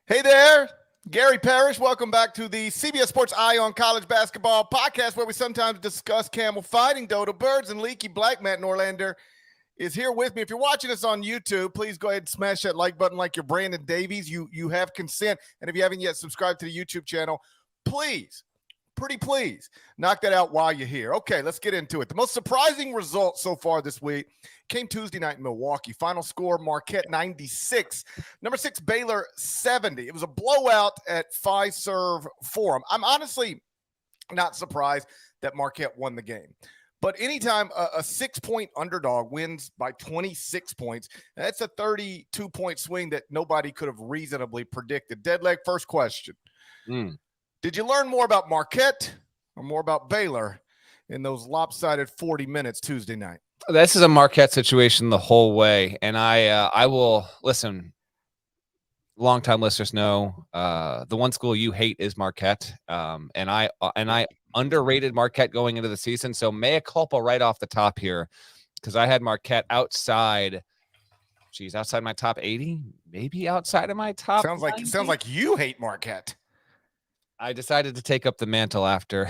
Hey there, Gary Parrish. Welcome back to the CBS Sports Eye on College Basketball podcast, where we sometimes discuss camel fighting, dodo birds, and leaky black. Matt Norlander is here with me. If you're watching us on YouTube, please go ahead and smash that like button like you're Brandon Davies. You have consent. And if you haven't yet subscribed to the YouTube channel, please, pretty please, knock that out while you're here. Okay, let's get into it. The most surprising result so far this week came Tuesday night in Milwaukee. Final score, Marquette 96. Number 6, Baylor 70. It was a blowout at Fiserv Forum. I'm honestly not surprised that Marquette won the game. But anytime a 6-point underdog wins by 26 points, that's a 32-point swing that nobody could have reasonably predicted. Deadleg, first question. Did you learn more about Marquette or more about Baylor in those lopsided 40 minutes Tuesday night? This is a Marquette situation the whole way, and I will listen. Longtime listeners know the one school you hate is Marquette, and I underrated Marquette going into the season. So mea culpa right off the top here, because I had Marquette outside my top 80, maybe outside of my top. Sounds like you hate Marquette. I decided to take up the mantle after.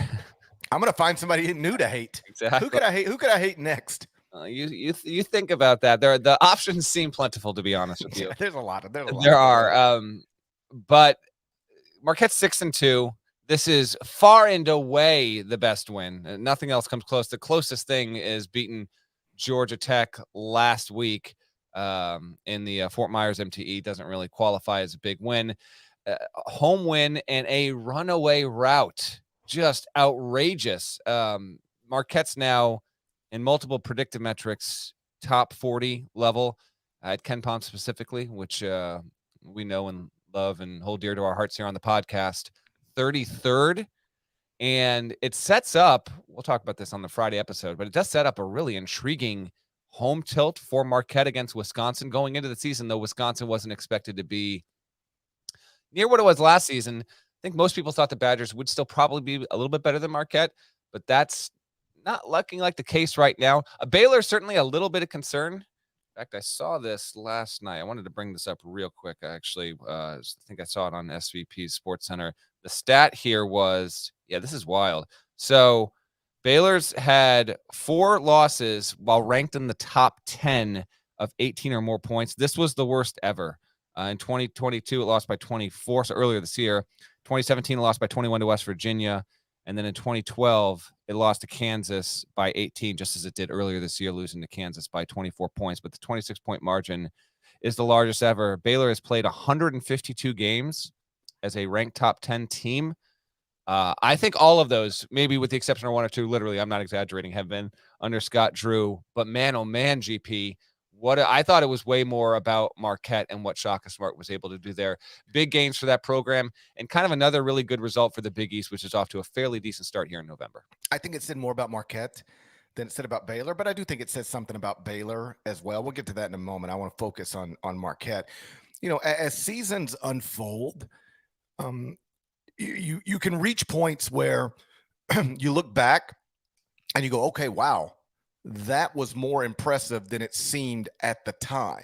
I'm going to find somebody new to hate. Exactly. Who could I hate next? You think about that. The options seem plentiful, to be honest with you. There's a lot. There are. But Marquette's 6-2. This is far and away the best win. Nothing else comes close. The closest thing is beating Georgia Tech last week in the Fort Myers MTE. Doesn't really qualify as a big win. Home win and a runaway route. Just outrageous. Marquette's now in multiple predictive metrics, top 40 level at KenPom specifically, which we know and love and hold dear to our hearts here on the podcast. 33rd. And it sets up, we'll talk about this on the Friday episode, but it does set up a really intriguing home tilt for Marquette against Wisconsin going into the season, though Wisconsin wasn't expected to be near what it was last season. I think most people thought the Badgers would still probably be a little bit better than Marquette, but that's not looking like the case right now. Baylor, certainly a little bit of concern. In fact, I saw this last night. I wanted to bring this up real quick. I think I saw it on SVP's Sports Center. The stat here was, this is wild. So Baylor's had 4 losses while ranked in the top 10 of 18 or more points. This was the worst ever. In 2022, it lost by 24, so earlier this year. 2017, it lost by 21 to West Virginia. And then in 2012, it lost to Kansas by 18, just as it did earlier this year, losing to Kansas by 24 points. But the 26-point margin is the largest ever. Baylor has played 152 games as a ranked top 10 team. I think all of those, maybe with the exception of 1 or 2, literally, I'm not exaggerating, have been under Scott Drew. But man, oh man, GP, I thought it was way more about Marquette and what Shaka Smart was able to do there. Big gains for that program, and kind of another really good result for the Big East, which is off to a fairly decent start here in November. I think it said more about Marquette than it said about Baylor, but I do think it says something about Baylor as well. We'll get to that in a moment. I want to focus on Marquette. You know, as seasons unfold, you can reach points where you look back and you go, okay, wow, that was more impressive than it seemed at the time.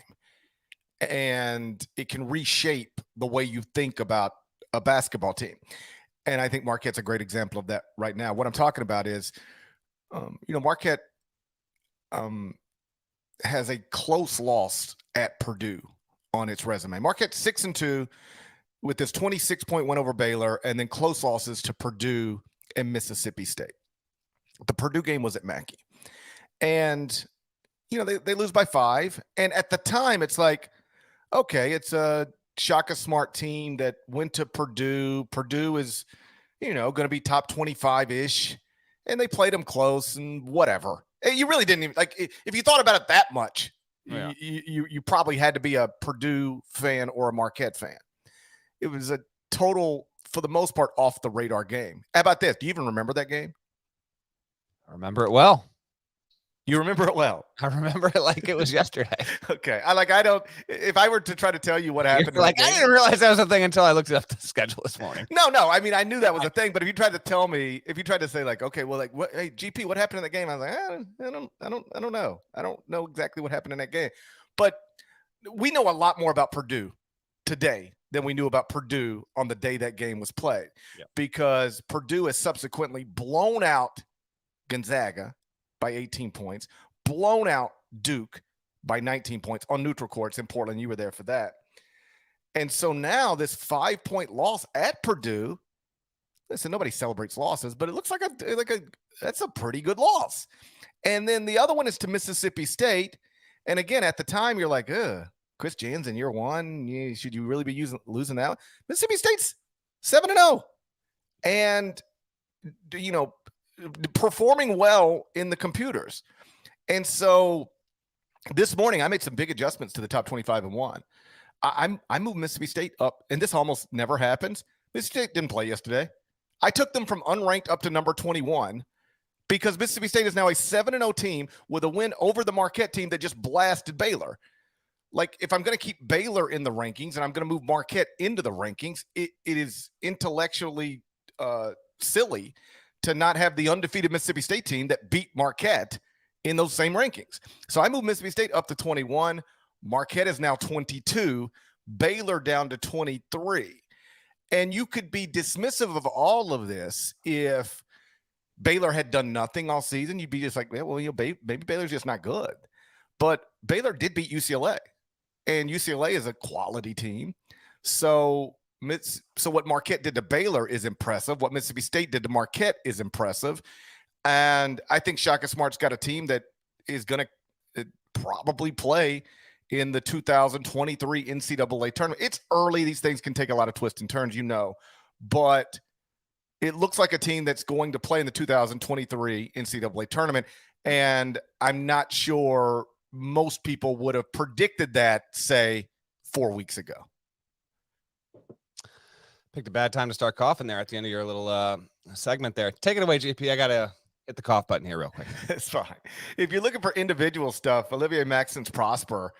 And it can reshape the way you think about a basketball team. And I think Marquette's a great example of that right now. What I'm talking about is, Marquette has a close loss at Purdue on its resume. Marquette 6-2 with this 26-point win over Baylor, and then close losses to Purdue and Mississippi State. The Purdue game was at Mackey. And, they lose by 5. And at the time, it's like, okay, it's a Shaka Smart team that went to Purdue. Purdue is, going to be top 25-ish. And they played them close and whatever. You really didn't even, if you thought about it that much, you probably had to be a Purdue fan or a Marquette fan. It was a total, for the most part, off-the-radar game. How about this? Do you even remember that game? I remember it well. You remember it well. I remember it like it was yesterday. Okay. If I were to try to tell you what happened. I didn't realize that was a thing until I looked up the schedule this morning. No. I mean, I knew that was a thing, but if you tried to tell me, if you tried to say okay, well, what, hey, GP, what happened in that game? I was like, I don't know. I don't know exactly what happened in that game, but we know a lot more about Purdue today than we knew about Purdue on the day that game was played, because Purdue has subsequently blown out Gonzaga by 18 points, blown out Duke by 19 points on neutral courts in Portland. You were there for that. And so now this 5-point loss at Purdue, listen, nobody celebrates losses, but it looks like that's a pretty good loss. And then the other one is to Mississippi State. And again, at the time, you're like, Chris Jans in year one, should you really be losing that one? Mississippi State's 7-0. And, performing well in the computers. And so this morning, I made some big adjustments to the top 25 and 1. I moved Mississippi State up, and this almost never happens. Mississippi State didn't play yesterday. I took them from unranked up to number 21 because Mississippi State is now a 7-0 team with a win over the Marquette team that just blasted Baylor. Like, if I'm going to keep Baylor in the rankings and I'm going to move Marquette into the rankings, it is intellectually silly to not have the undefeated Mississippi State team that beat Marquette in those same rankings. So I moved Mississippi State up to 21. Marquette is now 22, Baylor down to 23. And you could be dismissive of all of this if Baylor had done nothing all season. You'd be just like, well, maybe Baylor's just not good. But Baylor did beat UCLA, and UCLA is a quality team. So what Marquette did to Baylor is impressive. What Mississippi State did to Marquette is impressive. And I think Shaka Smart's got a team that is going to probably play in the 2023 NCAA tournament. It's early. These things can take a lot of twists and turns, but it looks like a team that's going to play in the 2023 NCAA tournament. And I'm not sure most people would have predicted that, say, 4 weeks ago. Picked a bad time to start coughing there at the end of your little segment there. Take it away, JP. I got to hit the cough button here real quick. It's fine. If you're looking for individual stuff, Olivier Maxence Prosper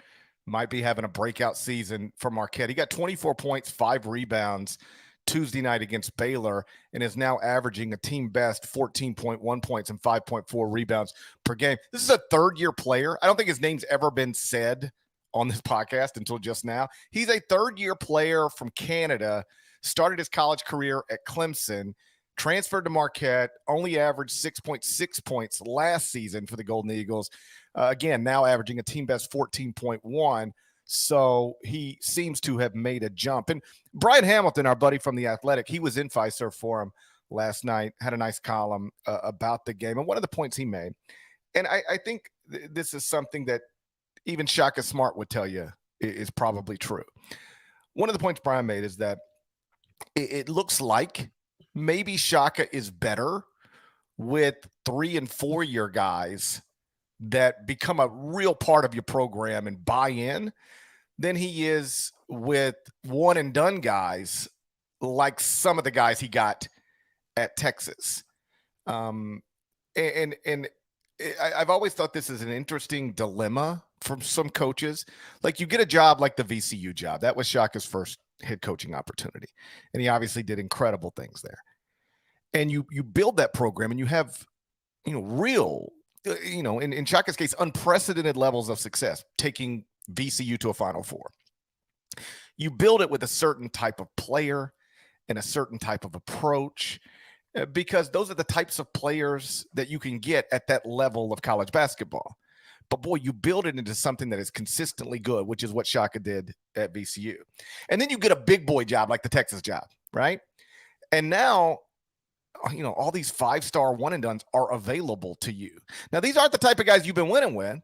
might be having a breakout season for Marquette. He got 24 points, 5 rebounds Tuesday night against Baylor, and is now averaging a team best 14.1 points and 5.4 rebounds per game. This is a third-year player. I don't think his name's ever been said on this podcast until just now. He's a third-year player from Canada, started his college career at Clemson, transferred to Marquette, only averaged 6.6 points last season for the Golden Eagles. Again, now averaging a team best 14.1. So he seems to have made a jump. And Brian Hamilton, our buddy from The Athletic, he was in Fiserv for him last night, had a nice column about the game. And one of the points he made, and I think this is something that even Shaka Smart would tell you is probably true. One of the points Brian made is that it looks like maybe Shaka is better with 3- and 4-year guys that become a real part of your program and buy in than he is with one and done guys like some of the guys he got at Texas. I've always thought this is an interesting dilemma from some coaches. Like, you get a job like the VCU job. That was Shaka's first head coaching opportunity, and he obviously did incredible things there. And you build that program, and you have, real, in Shaka's case, unprecedented levels of success, taking VCU to a Final Four. You build it with a certain type of player and a certain type of approach, because those are the types of players that you can get at that level of college basketball. But boy, you build it into something that is consistently good, which is what Shaka did at VCU. And then you get a big boy job like the Texas job, right? And now, all these 5-star one and dones are available to you. Now, these aren't the type of guys you've been winning with,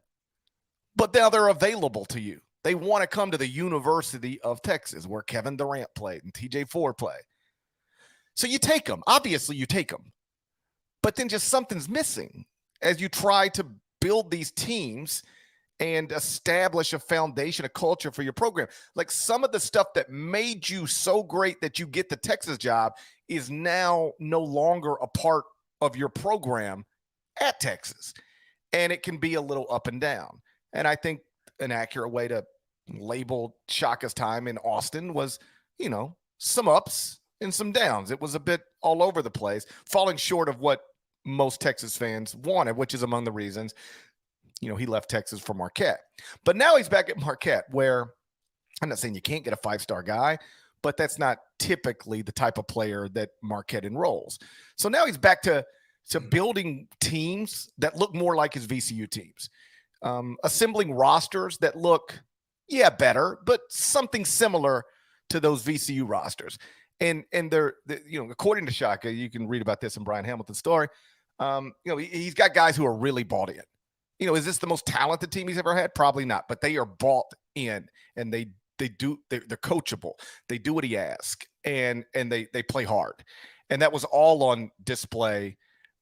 but now they're available to you. They want to come to the University of Texas, where Kevin Durant played and TJ Ford played. So you take them. Obviously, you take them. But then just something's missing as you try to build these teams and establish a foundation, a culture for your program. Like, some of the stuff that made you so great that you get the Texas job is now no longer a part of your program at Texas. And it can be a little up and down. And I think an accurate way to label Shaka's time in Austin was, some ups and some downs. It was a bit all over the place, falling short of what most Texas fans wanted, which is among the reasons, he left Texas for Marquette. But now he's back at Marquette, where I'm not saying you can't get a 5-star guy, but that's not typically the type of player that Marquette enrolls. So now he's back to building teams that look more like his VCU teams, assembling rosters that look, better, but something similar to those VCU rosters. And they're according to Shaka, you can read about this in Brian Hamilton's story. He's got guys who are really bought in. Is this the most talented team he's ever had? Probably not, but they are bought in, and they're coachable. They do what he asks, and they play hard. And that was all on display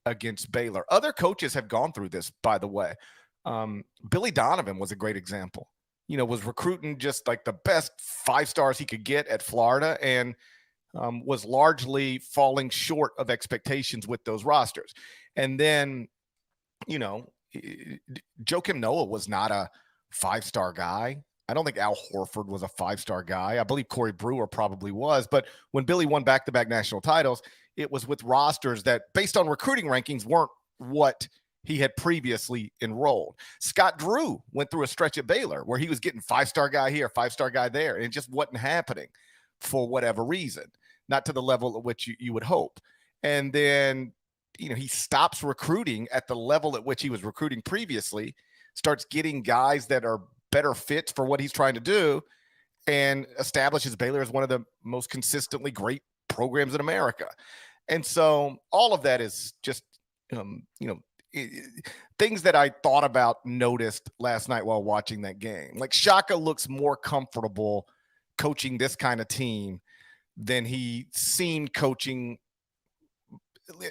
against Baylor. Other coaches have gone through this, by the way. Billy Donovan was a great example. Was recruiting just like the best 5 stars he could get at Florida, and was largely falling short of expectations with those rosters. And then, Joakim Noah was not a 5-star guy. I don't think Al Horford was a 5-star guy. I believe Corey Brewer probably was. But when Billy won back-to-back national titles, it was with rosters that, based on recruiting rankings, weren't what he had previously enrolled. Scott Drew went through a stretch at Baylor where he was getting 5-star guy here, 5-star guy there, and it just wasn't happening for whatever reason, not to the level at which you would hope. And then, he stops recruiting at the level at which he was recruiting previously, starts getting guys that are better fits for what he's trying to do, and establishes Baylor as one of the most consistently great programs in America. And so all of that is just, things that I thought about, noticed last night while watching that game. Like, Shaka looks more comfortable coaching this kind of team than he seemed coaching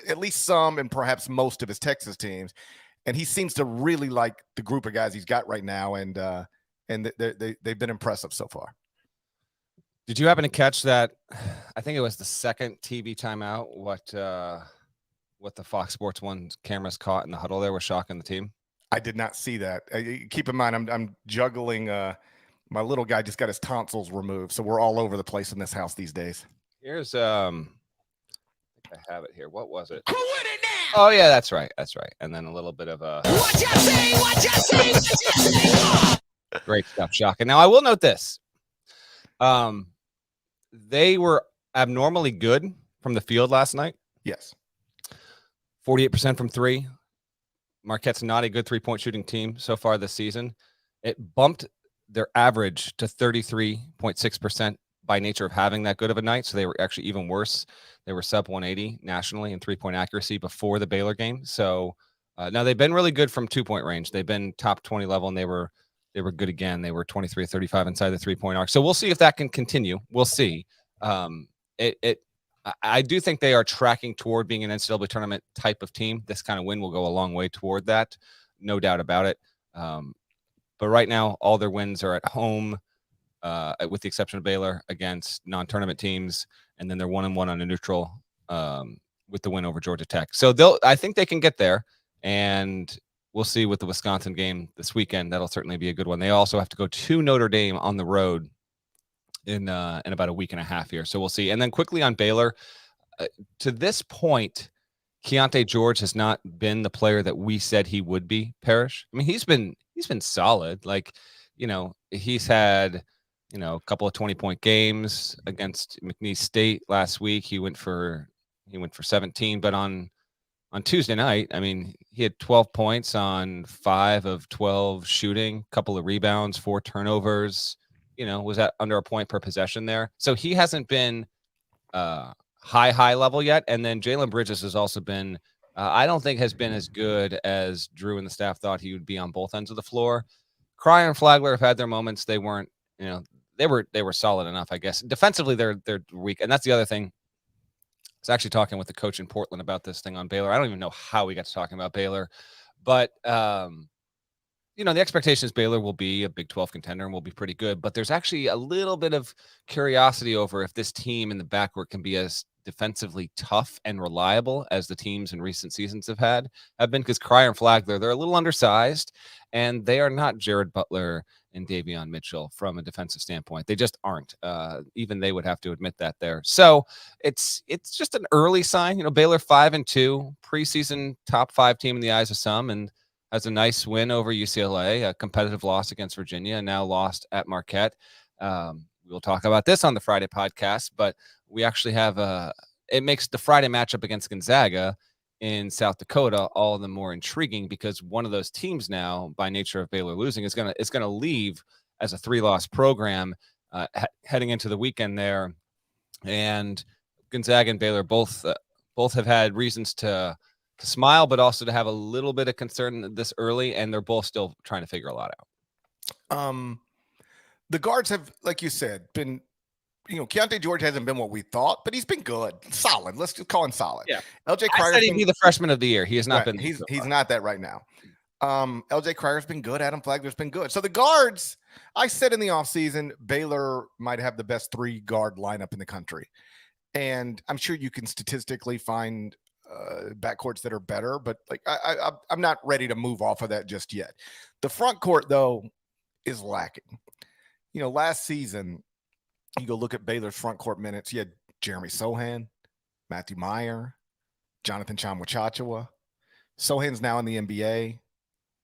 at least some and perhaps most of his Texas teams. And he seems to really like the group of guys he's got right now. And they've been impressive so far. Did you happen to catch that? I think it was the second TV timeout. What the Fox Sports 1 cameras caught in the huddle there was shocking the team. I did not see that. Keep in mind, I'm juggling. My little guy just got his tonsils removed, so we're all over the place in this house these days. Here's I have it here. What was it? Who would it now? Oh yeah, that's right. And then a little bit of a what you say. Great stuff, shocking. Now I will note this. They were abnormally good from the field last night. Yes. 48% from 3. Marquette's not a good 3-point shooting team so far this season. It bumped their average to 33.6% by nature of having that good of a night. So they were actually even worse. They were sub 180 nationally in 3-point accuracy before the Baylor game. So now they've been really good from 2-point range. They've been top 20 level, and they were good again. They were 23 or 35 inside the 3-point arc. So we'll see if that can continue. We'll see. I do think they are tracking toward being an NCAA tournament type of team. This kind of win will go a long way toward that. No doubt about it. But right now, all their wins are at home, with the exception of Baylor, against non-tournament teams. And then they're 1-1 on a neutral with the win over Georgia Tech. So I think they can get there. And we'll see with the Wisconsin game this weekend. That'll certainly be a good one. They also have to go to Notre Dame on the road in about a week and a half here. So we'll see. And then quickly on Baylor, to this point, Keontae George has not been the player that we said he would be, Parrish. I mean, he's been solid. Like, he's had, a couple of 20-point games against McNeese State last week. He went for 17, but on Tuesday night, I mean, he had 12 points on 5 of 12 shooting, couple of rebounds, 4 turnovers, was at under a point per possession there. So he hasn't been high level yet. And then Jalen Bridges has also been, I don't think has been as good as Drew and the staff thought he would be on both ends of the floor. Cryer and Flagler have had their moments. They weren't, they were solid enough, I guess. Defensively, they're weak. And that's the other thing. I was actually talking with the coach in Portland about this thing on Baylor. I don't even know how we got to talking about Baylor, but the expectation is Baylor will be a Big 12 contender and will be pretty good, but there's actually a little bit of curiosity over if this team in the backcourt can be as defensively tough and reliable as the teams in recent seasons have been, because Cryer and Flagler, they're a little undersized, and they are not Jared Butler and Davion Mitchell from a defensive standpoint. They just aren't. Even they would have to admit that there. So it's just an early sign. Baylor 5-2, preseason top 5 team in the eyes of some, and has a nice win over UCLA, a competitive loss against Virginia, and now lost at Marquette. we'll talk about this on the Friday podcast, but we actually have it makes the Friday matchup against Gonzaga in South Dakota all the more intriguing, because one of those teams now, by nature of Baylor losing, is gonna leave as a 3-loss program heading into the weekend there. And Gonzaga and Baylor both have had reasons to smile, but also to have a little bit of concern this early, and they're both still trying to figure a lot out. The guards have, like you said, been, Keontae George hasn't been what we thought, but he's been good, solid. Let's just call him solid. Yeah. LJ I Crier's said he'd be the freshman of the year. He has not been. He's not that right now. LJ Crier's been good. Adam Flagler's been good. So the guards, I said in the offseason, Baylor might have the best 3-guard lineup in the country. And I'm sure you can statistically find backcourts that are better, but like I'm not ready to move off of that just yet. The front court, though, is lacking. Last season, you go look at Baylor's front court minutes. You had Jeremy Sohan, Matthew Meyer, Jonathan Chamwa-Chachua. Sohan's now in the NBA.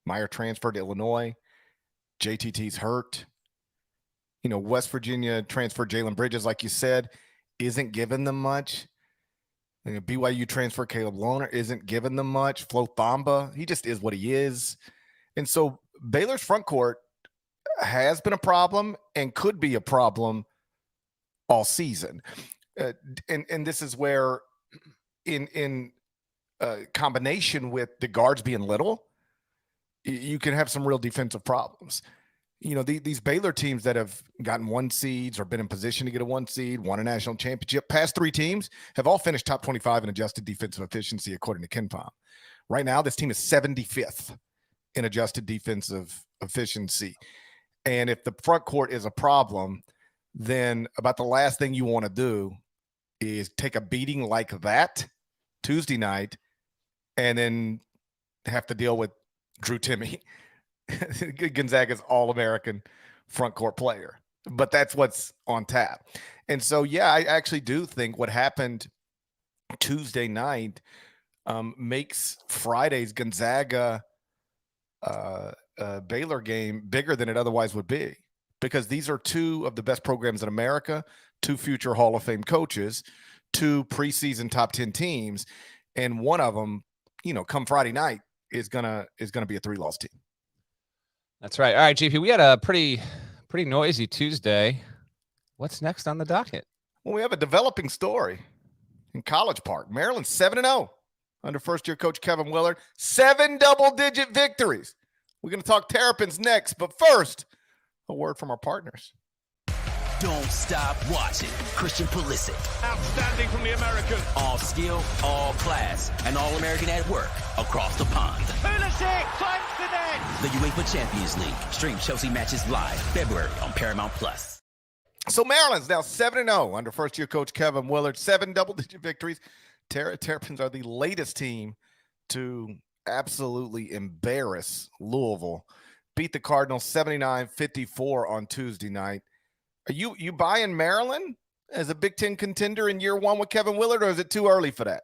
Meyer transferred to Illinois. JTT's hurt. West Virginia transferred Jalen Bridges, like you said, isn't giving them much. BYU transfer Caleb Lohner isn't giving them much. Flo Thamba, he just is what he is. And so Baylor's front court has been a problem and could be a problem all season. And this is where in combination with the guards being little, you can have some real defensive problems. These Baylor teams that have gotten 1 seeds or been in position to get a 1 seed, won a national championship, past 3 teams have all finished top 25 in adjusted defensive efficiency, according to KenPom. Right now, this team is 75th in adjusted defensive efficiency. And if the front court is a problem, then about the last thing you want to do is take a beating like that Tuesday night and then have to deal with Drew Timme, Gonzaga's All-American front court player. But that's what's on tap. And so, yeah, I actually do think what happened Tuesday night makes Friday's Gonzaga Baylor game bigger than it otherwise would be, because these are 2 of the best programs in America, 2 future Hall of Fame coaches, 2 preseason top 10 teams, and one of them, come Friday night is gonna be a 3-loss team. That's right. All right, GP, we had a pretty noisy Tuesday. What's next on the docket? Well, we have a developing story in College Park. Maryland 7-0 under first-year coach Kevin Willard. 7 double-digit victories. We're going to talk Terrapins next, but first, a word from our partners. Don't stop watching. Christian Pulisic. Outstanding from the American. All skill, all class, and all American at work across the pond. Pulisic finds the net. The UEFA Champions League. Stream Chelsea matches live February on Paramount Plus. So Maryland's now 7-0 under first-year coach Kevin Willard. 7 double-digit victories. Terrapins are the latest team to absolutely embarrass Louisville. Beat the Cardinals 79-54 on Tuesday night. Are you buying Maryland as a Big Ten contender in year 1 with Kevin Willard, or is it too early for that?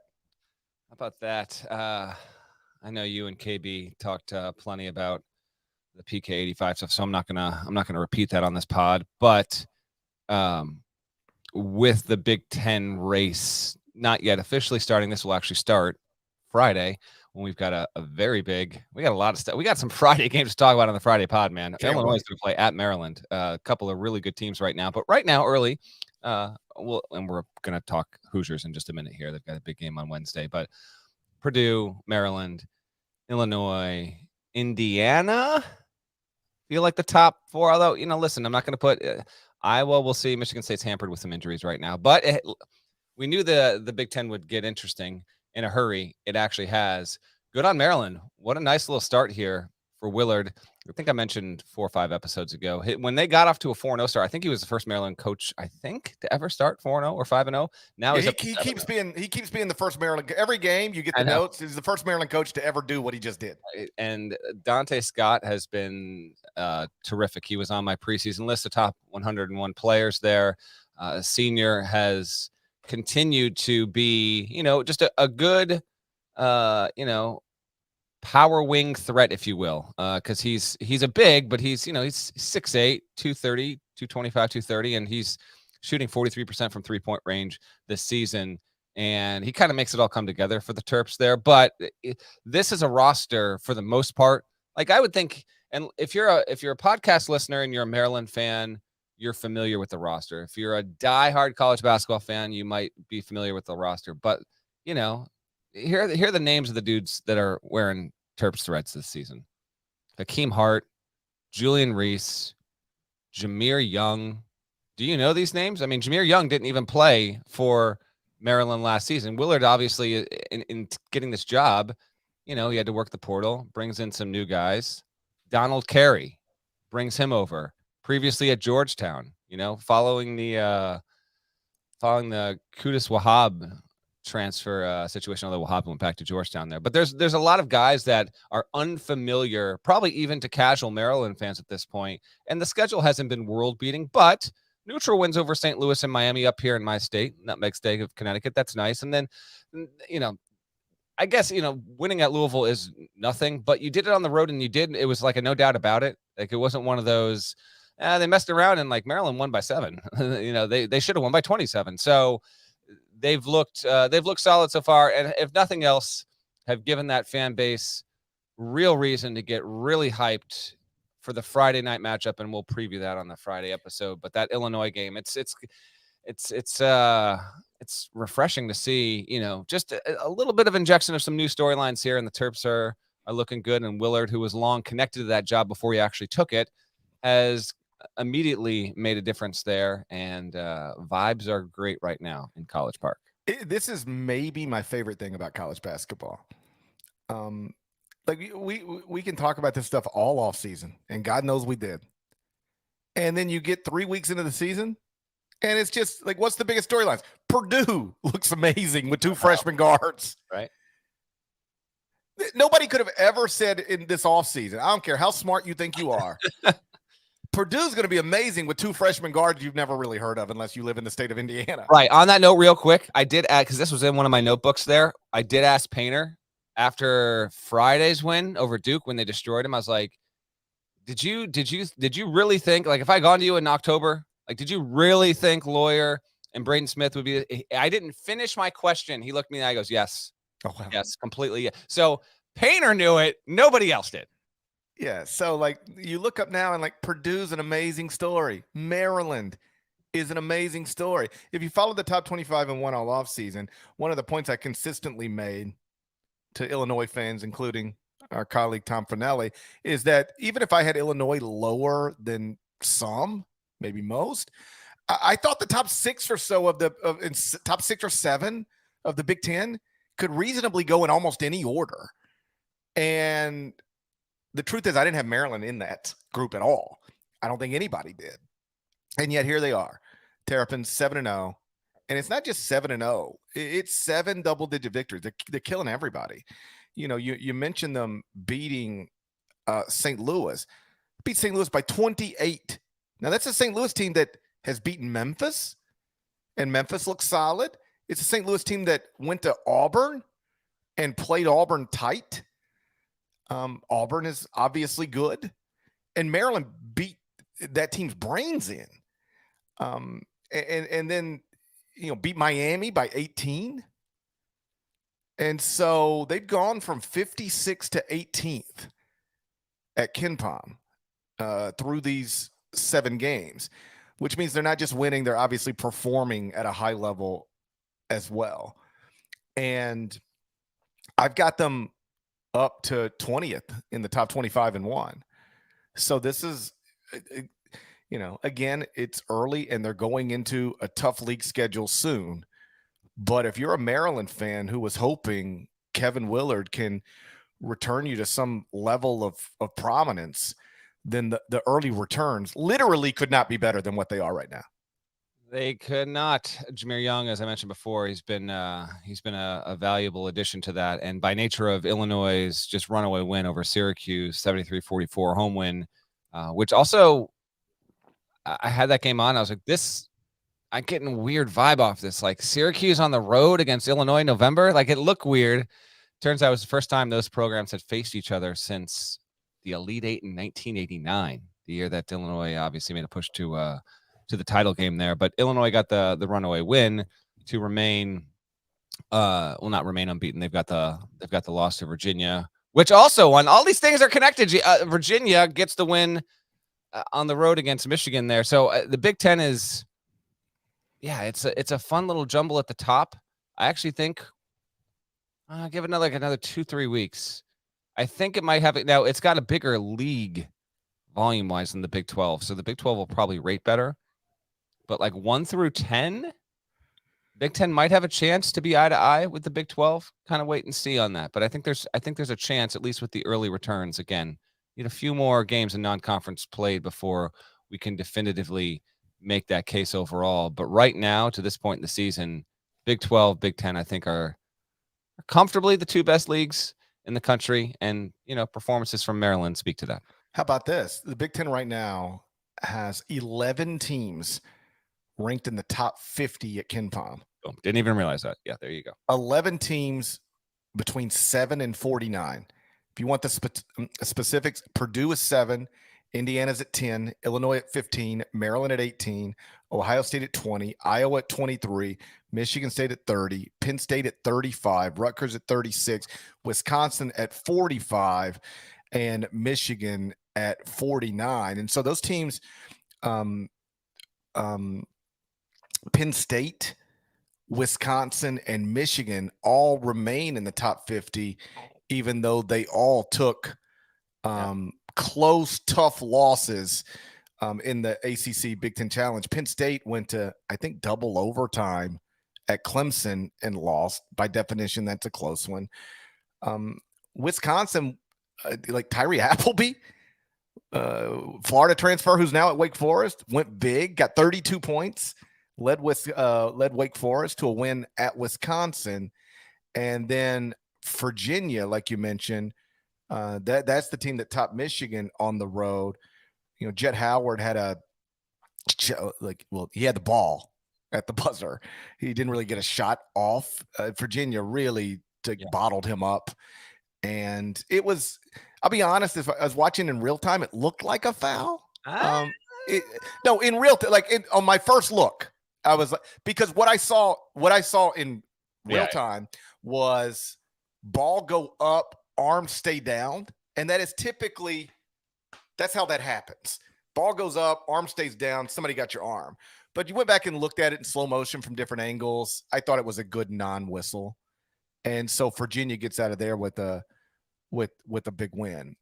How about that? I know you and KB talked plenty about the PK 85 stuff, so I'm not gonna repeat that on this pod. But with the Big Ten race not yet officially starting, this will actually start Friday when we've got a very big. We got a lot of stuff. We got some Friday games to talk about on the Friday pod, man. Illinois is going to play at Maryland. A couple of really good teams right now, but right now early. And we're going to talk Hoosiers in just a minute here. They've got a big game on Wednesday, but Purdue, Maryland, Illinois, Indiana feel like the top 4. Although, listen, I'm not going to put Iowa. We'll see. Michigan State's hampered with some injuries right now, but we knew the Big Ten would get interesting in a hurry. It actually has. Good on Maryland. What a nice little start here for Willard. I think I mentioned 4 or 5 episodes ago, when they got off to a 4-0 start, I think he was the first Maryland coach, to ever start 4-0 or 5-0. Now he keeps being the first Maryland. Every game you get the notes. He's the first Maryland coach to ever do what he just did. And Dante Scott has been terrific. He was on my preseason list of top 101 players there. Senior has continued to be, just a good, power wing threat, if you will, because he's a big, but he's 6'8", 230, 225, 230, and he's shooting 43% from 3-point range this season. And he kind of makes it all come together for the Terps there. But this is a roster for the most part. Like I would think, and if you're a podcast listener and you're a Maryland fan, you're familiar with the roster. If you're a diehard college basketball fan, you might be familiar with the roster. But, you know, here are the names of the dudes that are wearing Terps threads this season. Hakeem Hart, Julian Reese, Jameer Young. Do you know these names? I mean, Jameer Young didn't even play for Maryland last season. Willard, obviously, in getting this job, you know, he had to work the portal, brings in some new guys. Donald Carey brings him over. Previously at Georgetown, you know, following the Qudus Wahab transfer situation, although Wahab went back to Georgetown there. But there's a lot of guys that are unfamiliar, probably even to casual Maryland fans at this point. And the schedule hasn't been world beating, but neutral wins over St. Louis and Miami up here in my state, nutmeg state of Connecticut. That's nice. And then, you know, I guess, you know, winning at Louisville is nothing, but you did it on the road and it was like a no doubt about it. Like it wasn't one of those, they messed around and like Maryland won by 7. You know, they should have won by 27. So they've looked solid so far. And if nothing else, have given that fan base real reason to get really hyped for the Friday night matchup. And we'll preview that on the Friday episode, but that Illinois game, it's refreshing to see, you know, just a little bit of injection of some new storylines here. And the Terps are looking good. And Willard, who was long connected to that job before he actually took it, has immediately made a difference there. And vibes are great right now in College Park. This is maybe my favorite thing about college basketball. Like we can talk about this stuff all off season, and God knows we did. And then you get 3 weeks into the season, and it's just like, what's the biggest storylines? Purdue looks amazing with 2 freshman guards. Right. Nobody could have ever said in this offseason, I don't care how smart you think you are, Purdue's going to be amazing with 2 freshman guards you've never really heard of unless you live in the state of Indiana. Right. On that note, real quick, I did add, because this was in one of my notebooks there, I did ask Painter after Friday's win over Duke when they destroyed him. I was like, did you really think, like, if I gone to you in October, like, did you really think Lawyer and Braden Smith would be? I didn't finish my question. He looked at me and I goes, yes. Oh, wow. Yes, completely. Yeah. So Painter knew it. Nobody else did. Yeah. So like you look up now and like Purdue's an amazing story. Maryland is an amazing story. If you follow the top 25 and 1 all off season, one of the points I consistently made to Illinois fans, including our colleague Tom Finelli, is that even if I had Illinois lower than some, maybe most, I thought the top 6 or so of top 6 or 7 of the Big Ten could reasonably go in almost any order. And the truth is I didn't have Maryland in that group at all. I don't think anybody did. And yet here they are. Terrapins 7-0. And it's not just 7-0. It's 7 double-digit victories. They're killing everybody. You know, you mentioned them beating St. Louis. Beat St. Louis by 28. Now, that's a St. Louis team that has beaten Memphis, and Memphis looks solid. It's a St. Louis team that went to Auburn and played Auburn tight. Auburn is obviously good. And Maryland beat that team's brains in. And then, you know, beat Miami by 18. And so they've gone from 56 to 18th at KenPom through these 7 games, which means they're not just winning, they're obviously performing at a high level as well. And I've got them up to 20th in the top 25 and 1. So this is, you know, again, it's early and they're going into a tough league schedule soon. But if you're a Maryland fan who was hoping Kevin Willard can return you to some level of prominence, then the early returns literally could not be better than what they are right now. They could not. Jameer Young, as I mentioned before, he's been a valuable addition to that. And by nature of Illinois' just runaway win over Syracuse, 73-44 home win, which also I had that game on. I was like, I'm getting a weird vibe off this. Like Syracuse on the road against Illinois in November. Like it looked weird. Turns out it was the first time those programs had faced each other since the Elite Eight in 1989. the year that Illinois obviously made a push to the title game there. But Illinois got the runaway win to remain, not remain unbeaten. They've got the loss to Virginia, which also won. All these things are connected. Virginia gets the win on the road against Michigan there. So the Big Ten is, it's a fun little jumble at the top. I actually think give it another 2-3 weeks. I think it might have it now. It's got a bigger league volume wise than the Big 12. So the Big 12 will probably rate better, but like 1 through 10, Big 10 might have a chance to be eye to eye with the Big 12. Kind of wait and see on that. But I think there's a chance, at least with the early returns. Again, need a few more games in non-conference played before we can definitively make that case overall. But right now, to this point in the season, Big 12, Big 10, I think are comfortably the two best leagues in the country. And, performances from Maryland speak to that. How about this? The Big Ten right now has 11 teams ranked in the top 50 at KenPom. Oh, didn't even realize that. Yeah, there you go. 11 teams between 7 and 49. If you want the specifics, Purdue is 7, Indiana's at 10, Illinois at 15, Maryland at 18, Ohio State at 20, Iowa at 23, Michigan State at 30, Penn State at 35, Rutgers at 36, Wisconsin at 45, and Michigan at 49. And so those teams, Penn State, Wisconsin, and Michigan all remain in the top 50, even though they all took close, tough losses in the ACC-Big Ten Challenge. Penn State went to, I think, double overtime at Clemson and lost. By definition, that's a close one. Wisconsin, like Tyree Appleby, Florida transfer who's now at Wake Forest, went big, got 32 points, led Wake Forest to a win at Wisconsin. And then Virginia, like you mentioned, that's the team that topped Michigan on the road. Jet Howard had he had the ball at the buzzer. He didn't really get a shot off. Virginia really bottled him up. And it was, I'll be honest, if I was watching in real time, it looked like a foul. In real time, on my first look, I was like, because what I saw in real time was ball go up, arm stay down. And that is typically, that's how that happens. Ball goes up, arm stays down, somebody got your arm. But you went back and looked at it in slow motion from different angles. I thought it was a good non-whistle. And so Virginia gets out of there with a big win.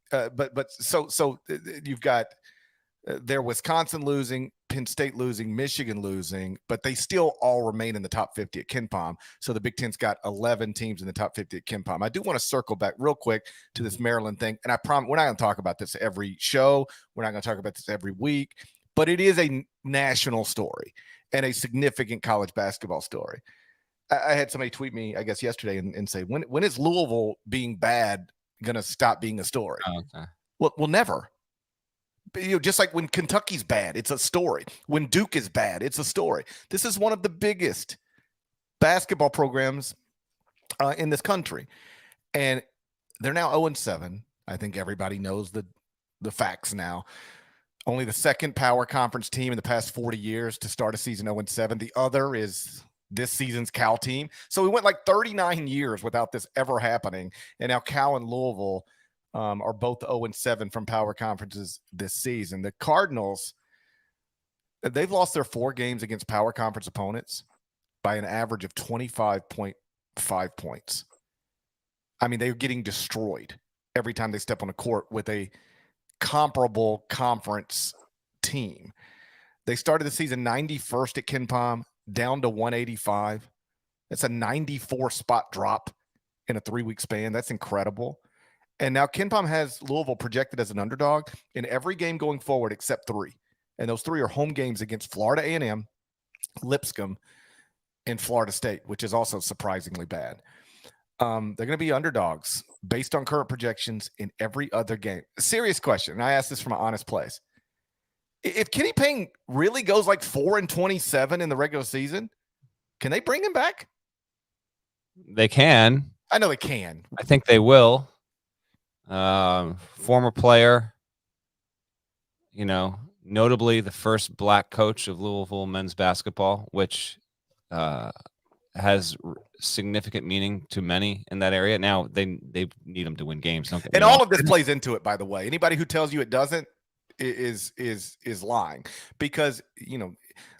So you've got their Wisconsin losing, Penn State losing, Michigan losing, but they still all remain in the top 50 at KenPom. So the Big Ten's got 11 teams in the top 50 at KenPom. I do want to circle back real quick to this Maryland thing. And I promise we're not going to talk about this every show. We're not going to talk about this every week, but it is a national story and a significant college basketball story. I had somebody tweet me, I guess, yesterday and say, when is Louisville being bad going to stop being a story? Oh, okay. Well, never. Just like when Kentucky's bad, it's a story. When Duke is bad, it's a story. This is one of the biggest basketball programs in this country. And they're now 0-7. I think everybody knows the facts now. Only the second power conference team in the past 40 years to start a season 0-7. The other is this season's Cal team. So we went like 39 years without this ever happening. And now Cal and Louisville are both 0-7 from power conferences this season. The Cardinals, they've lost their 4 games against power conference opponents by an average of 25.5 points. I mean, they're getting destroyed every time they step on a court with a comparable conference team. They started the season 91st at KenPom, down to 185. That's a 94 spot drop in a 3-week span. That's incredible. And now KenPom has Louisville projected as an underdog in every game going forward except 3. And those 3 are home games against Florida A&M, Lipscomb, and Florida State, which is also surprisingly bad. They're going to be underdogs based on current projections in every other game. A serious question, and I ask this from an honest place. If Kenny Payne really goes like 4-27 in the regular season, can they bring him back? They can. I know they can. I think they will. Former player, notably the first black coach of Louisville men's basketball, which has significant meaning to many in that area. Now they need them to win games. Don't get me And wrong. all of this plays into it, by the way. Anybody who tells you it doesn't is lying, because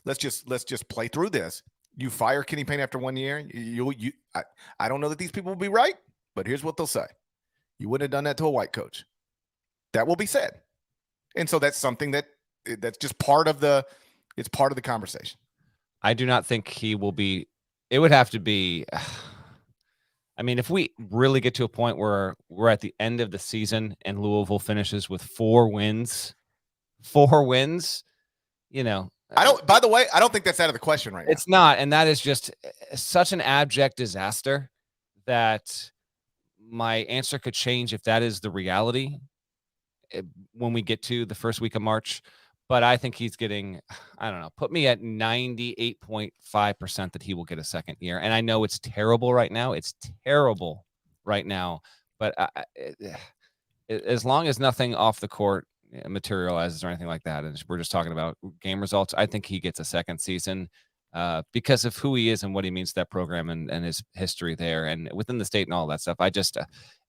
let's just play through this. You fire Kenny Payne after 1 year. I don't know that these people will be right, but here's what they'll say: you wouldn't have done that to a white coach. That will be said, and so that's something that's just part of the conversation. I do not think he will be. It would have to be. I mean, if we really get to a point where we're at the end of the season and Louisville finishes with 4 wins, By the way, I don't think that's out of the question right now. It's not, and that is just such an abject disaster that my answer could change if that is the reality when we get to the first week of March. But I think he's getting, I don't know, put me at 98.5% that he will get a second year. And I know it's terrible right now. But as long as nothing off the court materializes or anything like that, and we're just talking about game results, I think he gets a second season because of who he is and what he means to that program and his history there and within the state and all that stuff. I just,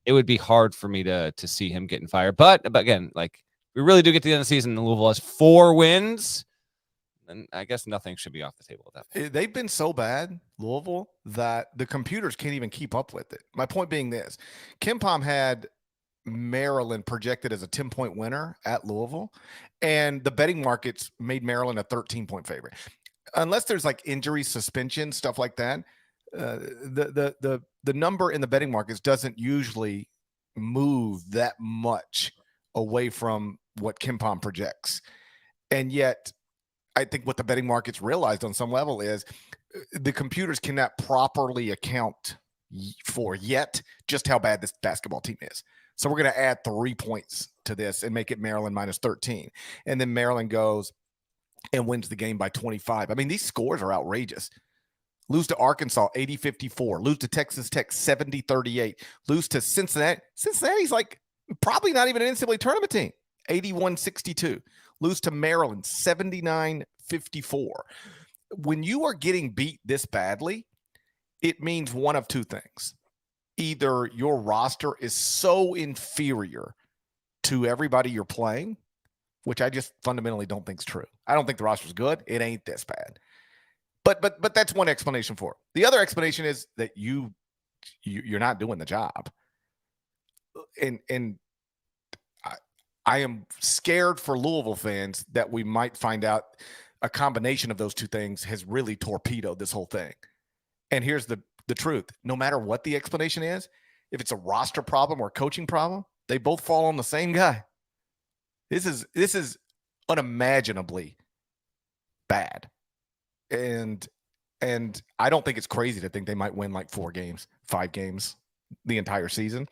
it would be hard for me to see him getting fired. But again, like, we really do get to the end of the season and Louisville has 4 wins, then I guess nothing should be off the table at that point. They've been so bad, Louisville, that the computers can't even keep up with it. My point being this: KenPom had Maryland projected as a 10-point winner at Louisville, and the betting markets made Maryland a 13-point favorite. Unless there's like injury, suspension, stuff like that, the number in the betting markets doesn't usually move that much away from what KenPom projects. And yet I think what the betting markets realized on some level is the computers cannot properly account for yet just how bad this basketball team is. So we're going to add 3 points to this and make it Maryland minus 13. And then Maryland goes and wins the game by 25. I mean, these scores are outrageous. Lose to Arkansas 80-54, lose to Texas Tech 70-38, lose to Cincinnati. Cincinnati's like probably not even an NCAA tournament team, 81-62. Lose to Maryland 79-54. When you are getting beat this badly, it means one of two things. Either your roster is so inferior to everybody you're playing, which I just fundamentally don't think is true. I don't think the roster's good. It ain't this bad. But that's one explanation for it. The other explanation is that you're not doing the job. And I am scared for Louisville fans that we might find out a combination of those two things has really torpedoed this whole thing. And here's the truth. No matter what the explanation is, if it's a roster problem or a coaching problem, they both fall on the same guy. This is unimaginably bad. And I don't think it's crazy to think they might win like 4 games, 5 games the entire season.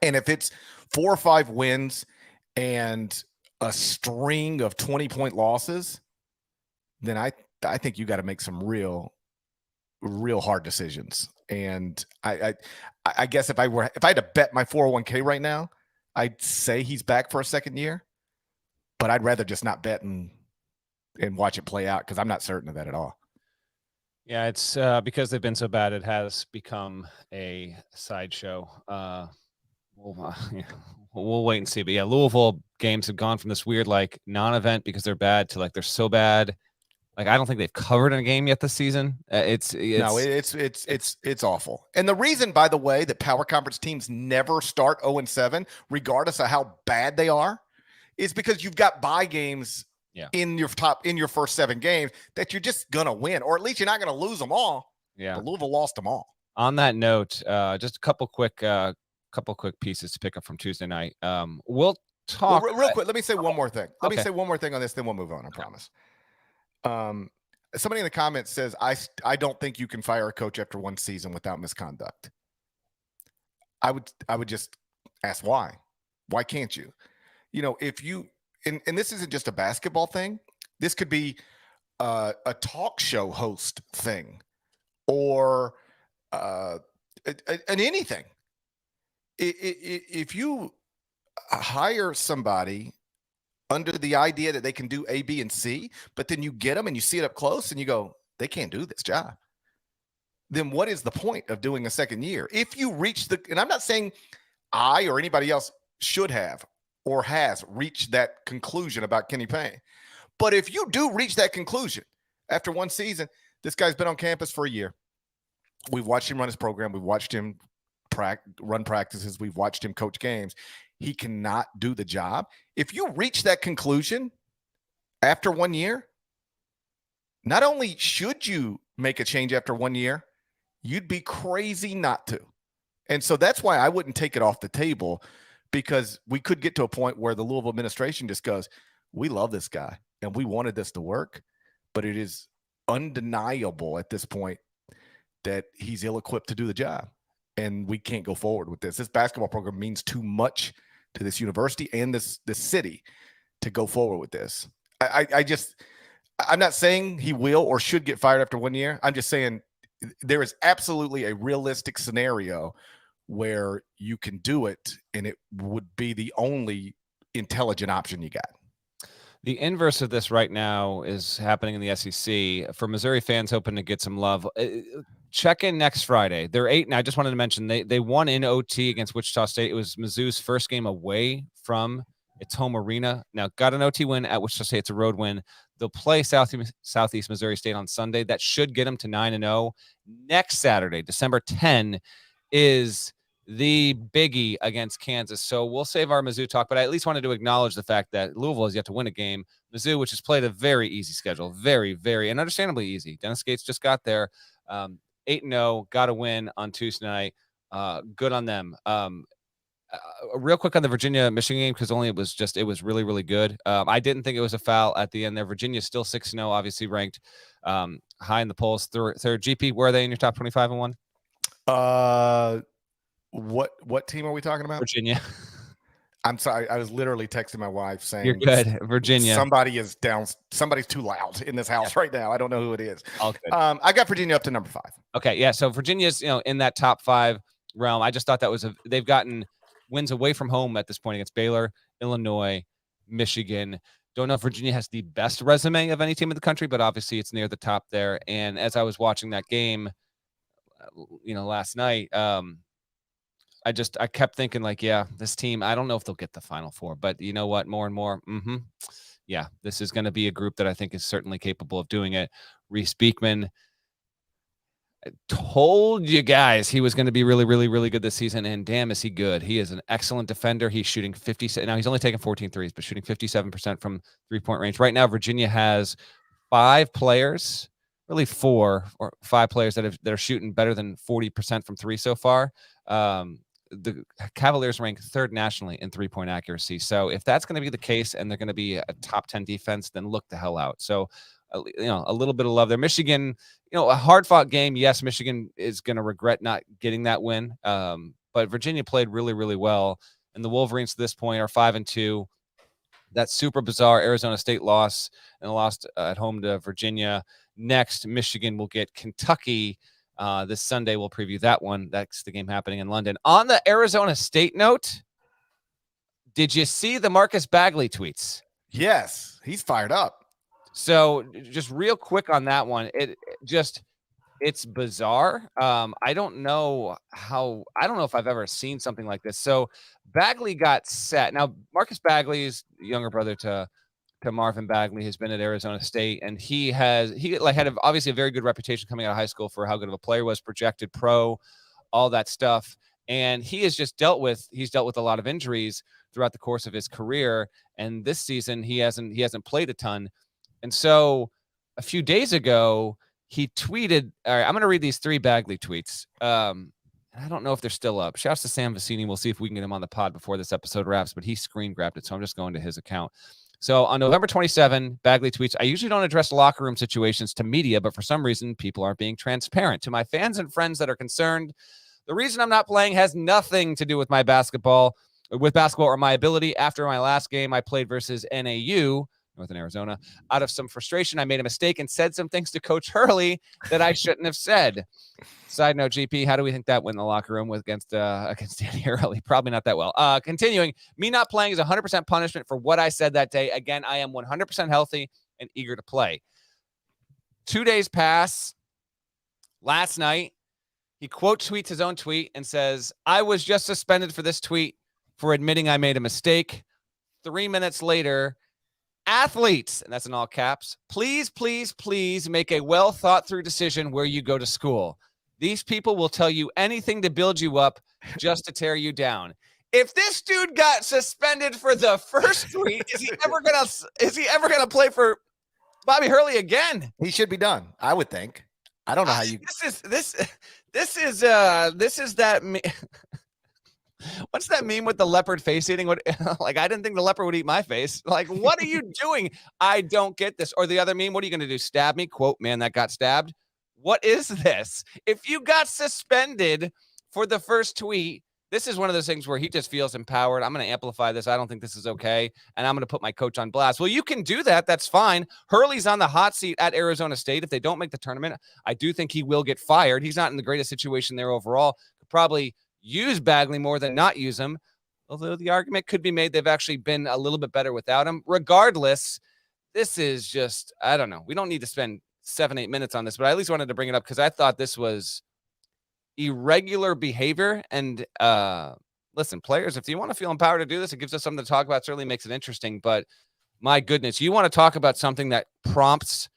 And if it's 4 or 5 wins and a string of 20-point losses, then I think you got to make some real hard decisions. And I guess if I had to bet my 401k right now, I'd say he's back for a second year, but I'd rather just not bet and watch it play out because I'm not certain of that at all. Yeah, it's because they've been so bad, it has become a sideshow. We'll wait and see. But yeah, Louisville games have gone from this weird like non-event because they're bad to like they're so bad. Like I don't think they've covered in a game yet this season. It's awful. And the reason, by the way, that power conference teams never start 0-7, regardless of how bad they are, is because you've got bye games in your first 7 games that you're just gonna win, or at least you're not gonna lose them all. Yeah, but Louisville lost them all. On that note, just a couple quick pieces to pick up from Tuesday night. We'll talk real quick. Let me say one more thing. Let me say one more thing on this, then we'll move on. I promise. Somebody in the comments says, I don't think you can fire a coach after 1 season without misconduct. I would just ask why. Why can't you? If you and this isn't just a basketball thing. This could be a talk show host thing or an anything. If you hire somebody under the idea that they can do A, B, and C, but then you get them and you see it up close and you go, they can't do this job. Then what is the point of doing a second year? If you reach and I'm not saying I or anybody else should have or has reached that conclusion about Kenny Payne, but if you do reach that conclusion after one season, this guy's been on campus for a year. We've watched him run his program. We've watched him run practices. We've watched him coach games. He cannot do the job. If you reach that conclusion after 1 year, not only should you make a change after 1 year, you'd be crazy not to. And so that's why I wouldn't take it off the table, because we could get to a point where the Louisville administration just goes, we love this guy and we wanted this to work, but it is undeniable at this point that he's ill-equipped to do the job. And we can't go forward with this. This basketball program means too much to this university and this city to go forward with this. I'm not saying he will or should get fired after 1 year. I'm just saying there is absolutely a realistic scenario where you can do it, and it would be the only intelligent option you got. The inverse of this right now is happening in the SEC. For Missouri fans hoping to get some love, check in next Friday. They're 8, and I just wanted to mention they won in OT against Wichita State. It was Mizzou's first game away from its home arena. Now, got an OT win at Wichita State. It's a road win. They'll play Southeast Missouri State on Sunday. That should get them to 9-0. Next Saturday, December 10, is the biggie against Kansas. So we'll save our Mizzou talk, but I at least wanted to acknowledge the fact that Louisville has yet to win a game. Mizzou, which has played a very easy schedule, very, very, and understandably easy. Dennis Gates just got there. 8-0, got a win on Tuesday night. Good on them. Real quick on the Virginia-Michigan game, because it was really, really good. I didn't think it was a foul at the end there. Virginia's still 6-0, obviously ranked high in the polls. Third GP, where are they in your top 25 and 1? What team are we talking about? Virginia. I'm sorry. I was literally texting my wife saying, "You're good, Virginia." Somebody is down. Somebody's too loud in this house right now. I don't know who it is. All good. I got Virginia up to number 5. Okay, yeah. So Virginia's in that top 5 realm. I just thought that was they've gotten wins away from home at this point against Baylor, Illinois, Michigan. Don't know if Virginia has the best resume of any team in the country, but obviously it's near the top there. And as I was watching that game, last night, I kept thinking this team, I don't know if they'll get the Final Four, but you know what? More and more, yeah, this is going to be a group that I think is certainly capable of doing it. Reese Beekman, I told you guys he was going to be really, really, really good this season, and damn, is he good. He is an excellent defender. He's shooting 50. Now, he's only taken 14 threes, but shooting 57% from three-point range. Right now, Virginia has 5 players, really 4 or 5 players that are shooting better than 40% from 3 so far. The Cavaliers rank 3rd nationally in three-point accuracy. So if that's going to be the case and they're going to be a top 10 defense, then look the hell out. So, a little bit of love there. Michigan, a hard-fought game. Yes, Michigan is going to regret not getting that win. But Virginia played really, really well. And the Wolverines to this point are 5-2. That super bizarre Arizona State loss and lost at home to Virginia. Next, Michigan will get Kentucky. This Sunday, we'll preview that one. That's the game happening in London. On the Arizona State note, did you see the Marcus Bagley tweets? Yes, he's fired up. So just real quick on that one, it's bizarre. I don't know if I've ever seen something like this. So Bagley got set. Now, Marcus Bagley's younger brother to Marvin Bagley has been at Arizona State, and he had obviously a very good reputation coming out of high school for how good of a player he was, projected pro, all that stuff. And he has just dealt with a lot of injuries throughout the course of his career. And this season he hasn't played a ton. And so a few days ago, he tweeted, all right, I'm going to read these 3 Bagley tweets. I don't know if they're still up. Shouts to Sam Vicini. We'll see if we can get him on the pod before this episode wraps, but he screen grabbed it. So I'm just going to his account. So on November 27, Bagley tweets, I usually don't address locker room situations to media, but for some reason, people aren't being transparent. To my fans and friends that are concerned, the reason I'm not playing has nothing to do with basketball or my ability. After my last game, I played versus NAU. Northern Arizona. Out of some frustration, I made a mistake and said some things to Coach Hurley that I shouldn't have said. Side note, GP, how do we think that went in the locker room against Danny Hurley? Probably not that well. Continuing, me not playing is 100% punishment for what I said that day. Again, I am 100% healthy and eager to play. 2 days pass. Last night, he quote tweets his own tweet and says, I was just suspended for this tweet for admitting I made a mistake. 3 minutes later, athletes, and that's in all caps, please, please, please make a well thought through decision where you go to school. These people will tell you anything to build you up just to tear you down. If this dude got suspended for the first tweet, is he ever gonna play for Bobby Hurley again? He should be done, I would think. I don't know how you. This is that. What's that meme with the leopard face eating? What, like, I didn't think the leopard would eat my face. Like, what are you doing? I don't get this. Or the other meme, what are you going to do? Stab me? Quote, man, that got stabbed. What is this? If you got suspended for the first tweet, this is one of those things where he just feels empowered. I'm going to amplify this. I don't think this is okay. And I'm going to put my coach on blast. Well, you can do that. That's fine. Hurley's on the hot seat at Arizona State. If they don't make the tournament, I do think he will get fired. He's not in the greatest situation there overall. Could probably use Bagley more than not use him. Although the argument could be made they've actually been a little bit better without him. Regardless, this is just, I don't know. We don't need to spend 7-8 minutes on this, but I at least wanted to bring it up because I thought this was irregular behavior. And listen, players, if you want to feel empowered to do this, it gives us something to talk about. It certainly makes it interesting. But my goodness, you want to talk about something that prompts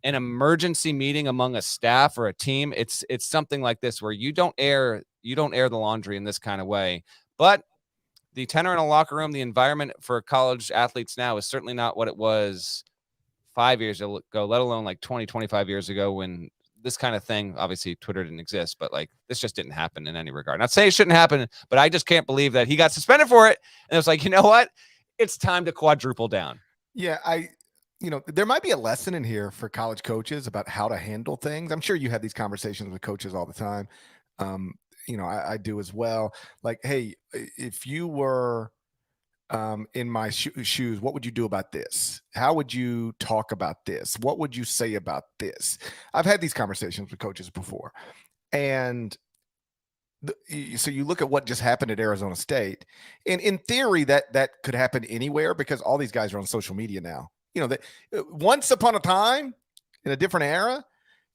an emergency meeting among a staff or a team. It's something like this where you don't air the laundry in this kind of way. But the tenor in a locker room, the environment for college athletes now is certainly not what it was 5 years ago, let alone like 20, 25 years ago when this kind of thing, obviously Twitter didn't exist, but like this just didn't happen in any regard. Not saying it shouldn't happen, but I just can't believe that he got suspended for it. And it was like, you know what? It's time to quadruple down. Yeah, there might be a lesson in here for college coaches about how to handle things. I'm sure you have these conversations with coaches all the time. I do as well. Like, hey, if you were in my shoes, what would you do about this? How would you talk about this? What would you say about this? I've had these conversations with coaches before. And so you look at what just happened at Arizona State, and in theory that could happen anywhere because all these guys are on social media now. That once upon a time in a different era,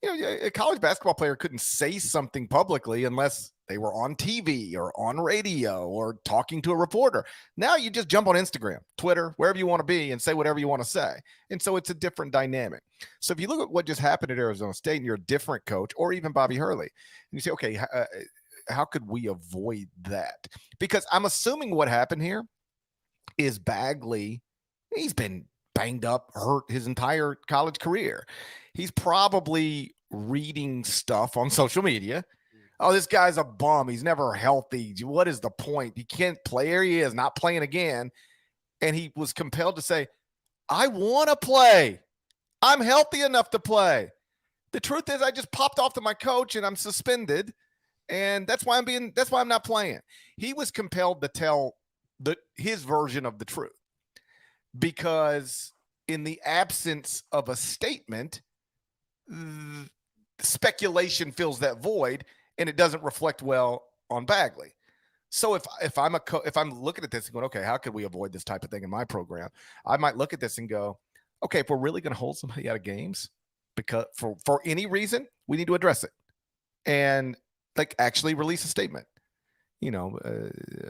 a college basketball player couldn't say something publicly unless they were on TV or on radio or talking to a reporter. Now you just jump on Instagram, Twitter, wherever you want to be and say whatever you want to say. And so it's a different dynamic. So if you look at what just happened at Arizona State and you're a different coach or even Bobby Hurley, and you say, okay, how could we avoid that? Because I'm assuming what happened here is Bagley, he's been banged up, hurt his entire college career. He's probably reading stuff on social media. Oh, this guy's a bum. He's never healthy. What is the point? He can't play. Here he is, not playing again. And he was compelled to say, I want to play. I'm healthy enough to play. The truth is I just popped off to my coach and I'm suspended. And that's why I'm not playing. He was compelled to tell his version of the truth because in the absence of a statement, speculation fills that void and it doesn't reflect well on Bagley. So if I'm looking at this and going, okay, how could we avoid this type of thing in my program? I might look at this and go, okay, if we're really going to hold somebody out of games because for any reason, we need to address it and like actually release a statement.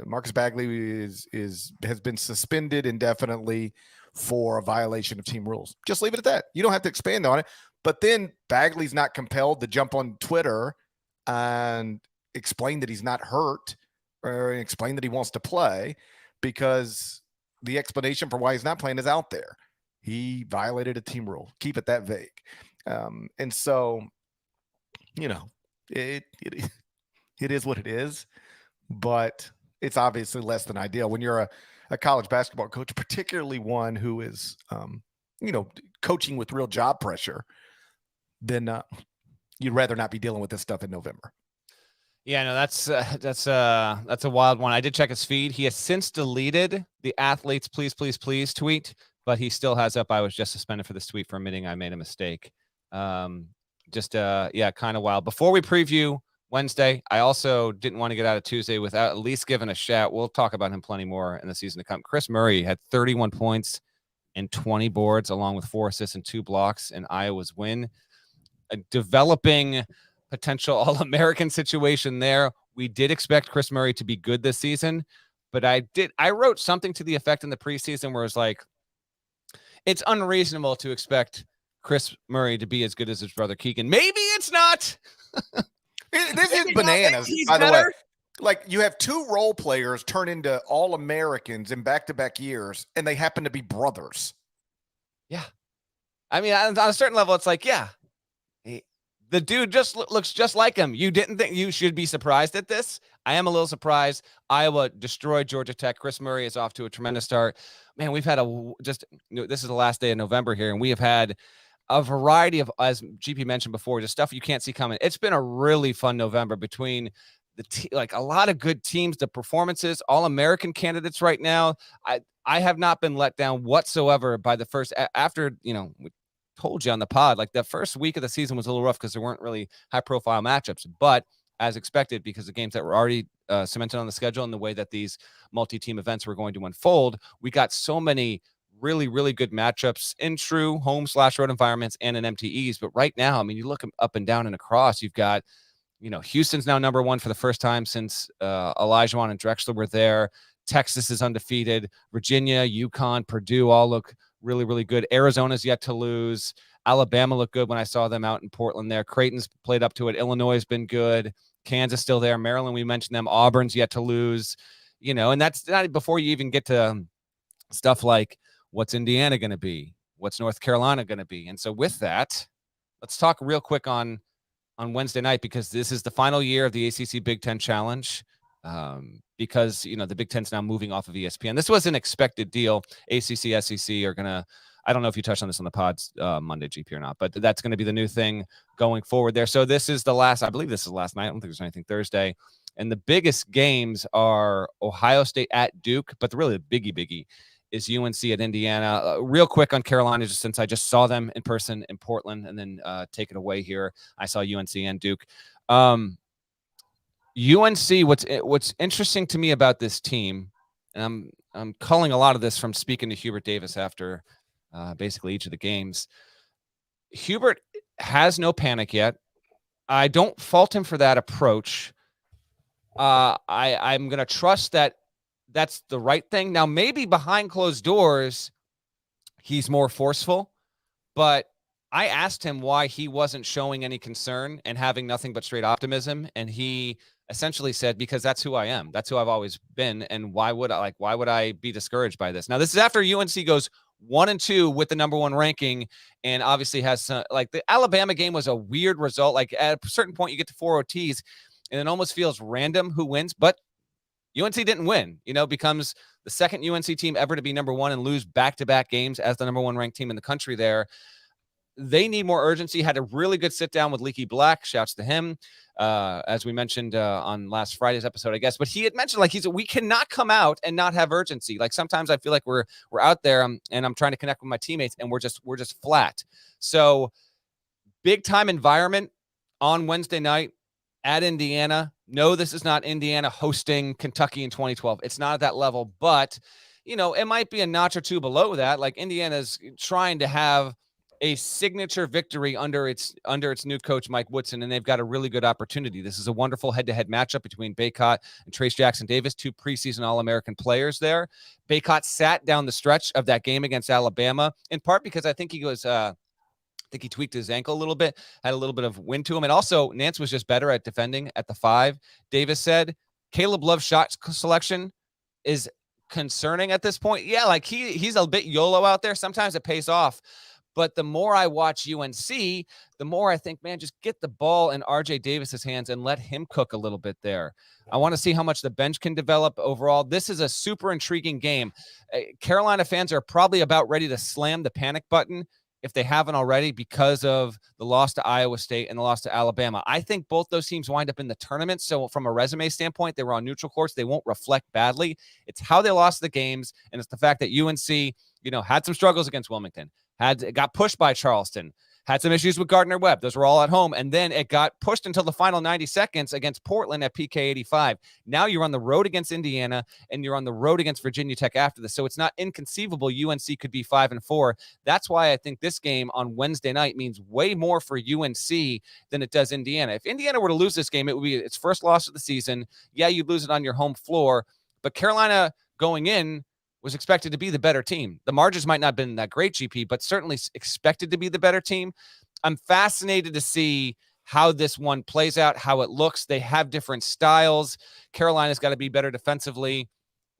Marcus Bagley has been suspended indefinitely for a violation of team rules. Just leave it at that. You don't have to expand on it. But then Bagley's not compelled to jump on Twitter and explain that he's not hurt or explain that he wants to play because the explanation for why he's not playing is out there. He violated a team rule. Keep it that vague. And so, it is what it is, but it's obviously less than ideal when you're a college basketball coach, particularly one who is, coaching with real job pressure. Then you'd rather not be dealing with this stuff in November. Yeah, no, that's a wild one. I did check his feed. He has since deleted the athletes, please, please, please tweet, but he still has up. I was just suspended for this tweet for admitting I made a mistake. Kind of wild. Before we preview Wednesday, I also didn't want to get out of Tuesday without at least giving a shout. We'll talk about him plenty more in the season to come. Chris Murray had 31 points and 20 boards, along with 4 assists and 2 blocks in Iowa's win. A developing potential All-American situation there. We did expect Chris Murray to be good this season, but I wrote something to the effect in the preseason where it was like, it's unreasonable to expect Chris Murray to be as good as his brother Keegan. Maybe it's not. This is bananas, by the way. Like, you have 2 role players turn into All-Americans in back-to-back years, and they happen to be brothers. Yeah. I mean, on a certain level, it's like, yeah, the dude just looks just like him. You didn't think you should be surprised at this? I am a little surprised. Iowa destroyed Georgia Tech. Chris Murray is off to a tremendous start. Man, we've had this is the last day of November here, and we have had a variety of, as GP mentioned before, just stuff you can't see coming. It's been a really fun November between like a lot of good teams, the performances, All-American candidates right now. I have not been let down whatsoever by the first, after, we told you on the pod, like the first week of the season was a little rough because there weren't really high-profile matchups, but as expected, because the games that were already cemented on the schedule and the way that these multi-team events were going to unfold, we got so many really, really good matchups in true home/road environments and in MTEs. But right now, I mean, you look up and down and across, you've got, Houston's now number 1 for the first time since Olajuwon and Drexler were there. Texas is undefeated. Virginia, UConn, Purdue all look really, really good. Arizona's yet to lose. Alabama looked good when I saw them out in Portland there. Creighton's played up to it. Illinois has been good. Kansas still there. Maryland, we mentioned them. Auburn's yet to lose. And that's not before you even get to stuff like, what's Indiana going to be? What's North Carolina going to be? And so with that, let's talk real quick on Wednesday night, because this is the final year of the ACC-Big Ten Challenge, because, the Big Ten's now moving off of ESPN. This was an expected deal. ACC, SEC are going to, I don't know if you touched on this on the pods Monday, GP, or not, but that's going to be the new thing going forward there. So this is the last, I believe this is the last night. I don't think there's anything Thursday. And the biggest games are Ohio State at Duke, but really the biggie is UNC at Indiana. Real quick on Carolina, just since I just saw them in person in Portland, and then take it away here. I saw UNC and Duke. UNC, what's interesting to me about this team, and I'm culling a lot of this from speaking to Hubert Davis after basically each of the games. Hubert has no panic yet. I don't fault him for that approach. I'm going to trust that that's the right thing. Now, maybe behind closed doors, he's more forceful, but I asked him why he wasn't showing any concern and having nothing but straight optimism. And he essentially said, because that's who I am. That's who I've always been. And why would I be discouraged by this? Now, this is after UNC goes 1-2 with the number 1 ranking, and obviously has the Alabama game was a weird result. Like at a certain point, you get to 4 OTs, and it almost feels random who wins, but UNC didn't win, becomes the second UNC team ever to be number 1 and lose back-to-back games as the number 1 ranked team in the country there. They need more urgency. Had a really good sit down with Leaky Black. Shouts to him, as we mentioned on last Friday's episode, I guess. But he had mentioned we cannot come out and not have urgency. Like sometimes I feel like we're out there and I'm trying to connect with my teammates and we're just flat. So big time environment on Wednesday night at Indiana. No, this is not Indiana hosting Kentucky in 2012. It's not at that level, but it might be a notch or two below that. Like Indiana's trying to have a signature victory under its new coach, Mike Woodson, and they've got a really good opportunity. This is a wonderful head-to-head matchup between Baycott and Trace Jackson-Davis, 2 preseason All-American players there. Baycott sat down the stretch of that game against Alabama, in part because I think he tweaked his ankle a little bit, had a little bit of wind to him. And also, Nance was just better at defending at the 5. Davis said Caleb Love's shot selection is concerning at this point. Yeah, like he's a bit YOLO out there. Sometimes it pays off. But the more I watch UNC, the more I think, man, just get the ball in RJ Davis's hands and let him cook a little bit there. I want to see how much the bench can develop overall. This is a super intriguing game. Carolina fans are probably about ready to slam the panic button if they haven't already, because of the loss to Iowa State and the loss to Alabama. I think both those teams wind up in the tournament. So from a resume standpoint, they were on neutral courts. They won't reflect badly. It's how they lost the games, and it's the fact that UNC had some struggles against Wilmington, got pushed by Charleston, had some issues with Gardner-Webb. Those were all at home. And then it got pushed until the final 90 seconds against Portland at PK 85. Now you're on the road against Indiana and you're on the road against Virginia Tech after this. So it's not inconceivable UNC could be 5-4. That's why I think this game on Wednesday night means way more for UNC than it does Indiana. If Indiana were to lose this game, it would be its first loss of the season. Yeah, you'd lose it on your home floor, but Carolina going in was expected to be the better team. The margins might not have been that great, GP, but certainly expected to be the better team. I'm fascinated to see how this one plays out, how it looks. They have different styles. Carolina's got to be better defensively.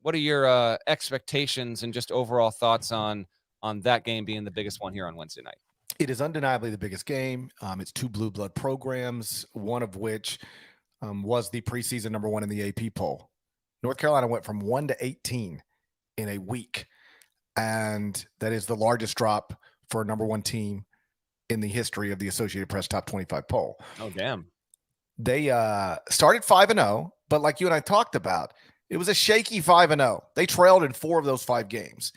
What are your expectations and just overall thoughts on that game being the biggest one here on Wednesday night? It is undeniably the biggest game. It's two blue blood programs, one of which was the preseason number one in the AP poll. North Carolina went from 1 to 18 in a week, and that is the largest drop for a number one team in the history of the Associated Press Top 25 poll. Oh, damn. They started 5-0, but like you and I talked about, it was a shaky 5-0. They trailed in 4 of those 5 games,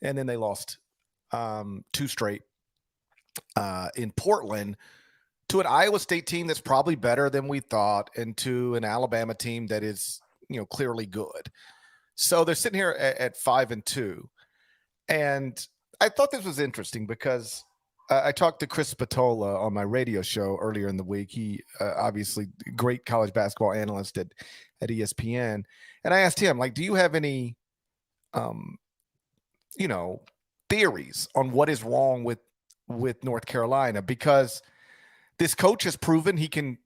and then they lost 2 straight in Portland to an Iowa State team that's probably better than we thought, and to an Alabama team that is, clearly good. So they're sitting here at 5-2. And I thought this was interesting because I talked to Chris Spatola on my radio show earlier in the week. He obviously great college basketball analyst at ESPN. And I asked him, do you have any, theories on what is wrong with North Carolina? Because this coach has proven he can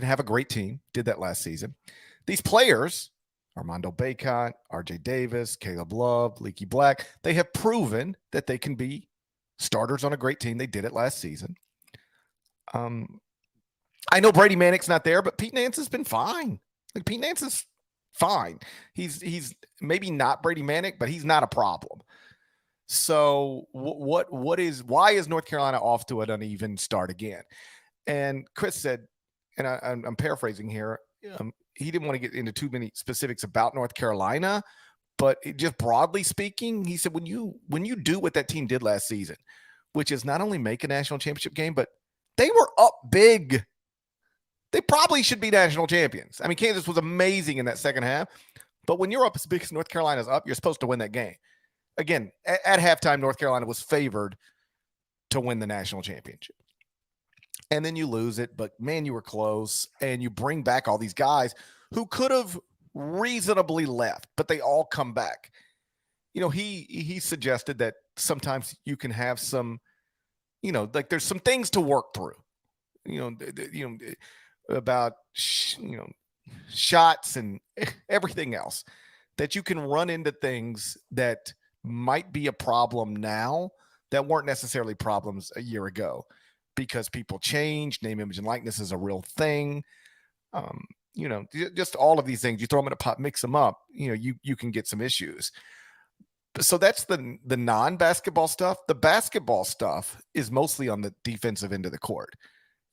have a great team. Did that last season. These players, Armando Bacot, RJ Davis, Caleb Love, Leaky Black, they have proven that they can be starters on a great team. They did it last season. I know Brady Manek's not there, but Pete Nance has been fine. Pete Nance is fine. He's maybe not Brady Manek, but he's not a problem. So why is North Carolina off to an uneven start again? And Chris said, and I'm paraphrasing here, he didn't want to get into too many specifics about North Carolina, but just broadly speaking, he said, when you do what that team did last season, which is not only make a national championship game, but they were up big. They probably should be national champions. I mean, Kansas was amazing in that second half, but when you're up as big as North Carolina's up, you're supposed to win that game. Again, at halftime, North Carolina was favored to win the national championship. And then you lose it, but man, you were close, and you bring back all these guys who could have reasonably left, but they all come back. He suggested that sometimes you can have some, there's some things to work through, about, shots and everything else, that you can run into things that might be a problem now that weren't necessarily problems a year ago. Because people change, name, image, and likeness is a real thing. Just all of these things, you throw them in a pot, mix them up, you can get some issues. So that's the non-basketball stuff. The basketball stuff is mostly on the defensive end of the court.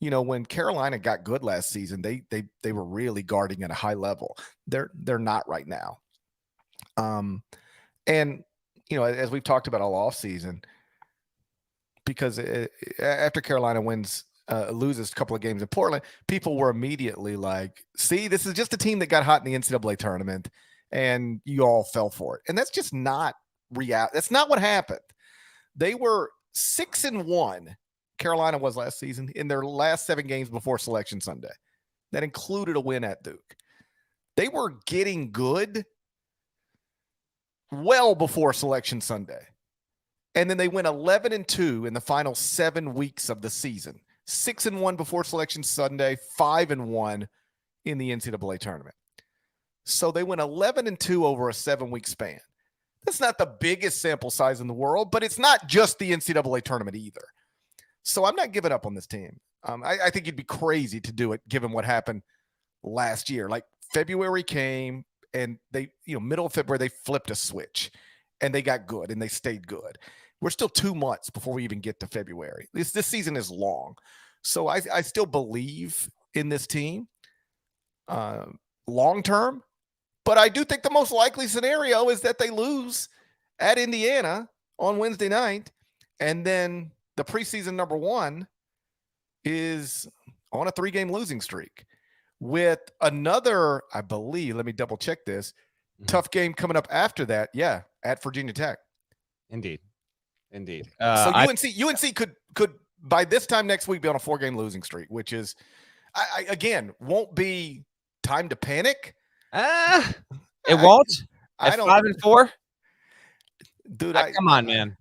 When Carolina got good last season, they were really guarding at a high level. They're not right now. As we've talked about all off season, because after Carolina loses a couple of games in Portland, people were immediately like, see, this is just a team that got hot in the NCAA tournament and you all fell for it. And that's just not reality. That's not what happened. They were 6-1, Carolina was last season, in their last 7 games before Selection Sunday. That included a win at Duke. They were getting good well before Selection Sunday. And then they went 11-2 in the final 7 weeks of the season. 6-1 before Selection Sunday, 5-1 in the NCAA tournament. So they went 11-2 over a 7-week span. That's not the biggest sample size in the world, but it's not just the NCAA tournament either. So I'm not giving up on this team. I think you'd be crazy to do it given what happened last year. Like February came and they, middle of February, they flipped a switch and they got good and they stayed good. We're still 2 months before we even get to February. This season is long. So I still believe in this team long term, but I do think the most likely scenario is that they lose at Indiana on Wednesday night. And then the preseason number 1 is on a 3-game losing streak with another, I believe, let me double check this, tough game coming up after that. Yeah, at Virginia Tech. Indeed. So UNC could by this time next week be on a 4-game losing streak, which is, I again, won't be time to panic. It won't. I don't. 5-4, dude. Come on, man.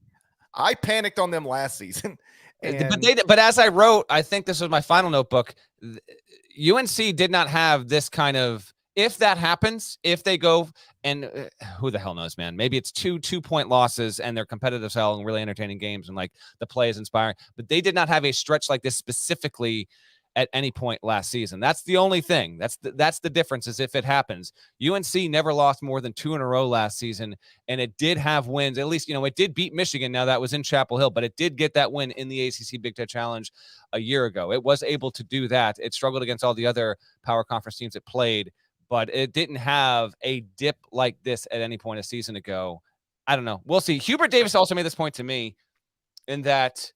I panicked on them last season. But as I wrote, I think this was my final notebook. UNC did not have this kind of, if that happens, if they go and who the hell knows, man, maybe it's 2-point losses and they're competitive as hell and really entertaining games and like the play is inspiring, but they did not have a stretch like this specifically at any point last season. That's the only thing. That's the difference is if it happens. UNC never lost more than 2 in a row last season, and it did have wins. At least, it did beat Michigan. Now that was in Chapel Hill, but it did get that win in the ACC-Big Ten Challenge a year ago. It was able to do that. It struggled against all the other power conference teams it played, but it didn't have a dip like this at any point a season ago. I don't know. We'll see. Hubert Davis also made this point to me in that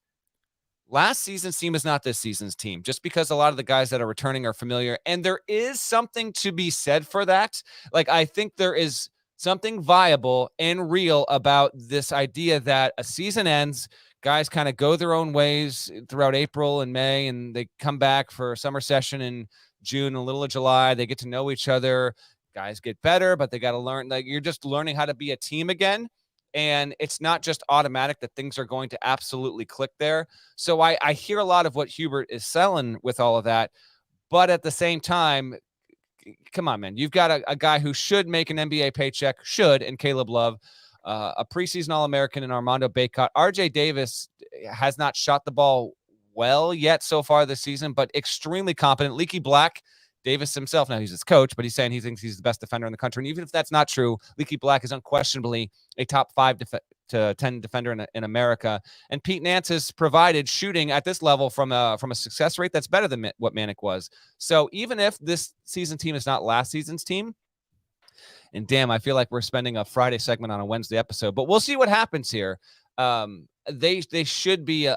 last season's team is not this season's team, just because a lot of the guys that are returning are familiar. And there is something to be said for that. Like, I think there is something viable and real about this idea that a season ends, guys kind of go their own ways throughout April and May, and they come back for a summer session in June, a little of July. They get to know each other. Guys get better, but they got to learn. Like, you're just learning how to be a team again. And it's not just automatic that things are going to absolutely click there. So I hear a lot of what Hubert is selling with all of that. But at the same time, come on, man. You've got a guy who should make an NBA paycheck, in Caleb Love, a preseason All-American in Armando Bacot. RJ Davis has not shot the ball well yet so far this season, but extremely competent. Leaky Black, Davis himself, now he's his coach, but he's saying he thinks he's the best defender in the country. And even if that's not true, Leaky Black is unquestionably a top 5 to 10 defender in America. And Pete Nance has provided shooting at this level from a success rate that's better than what Manic was. So even if this season team is not last season's team, and damn, I feel like we're spending a Friday segment on a Wednesday episode, but we'll see what happens here. They should be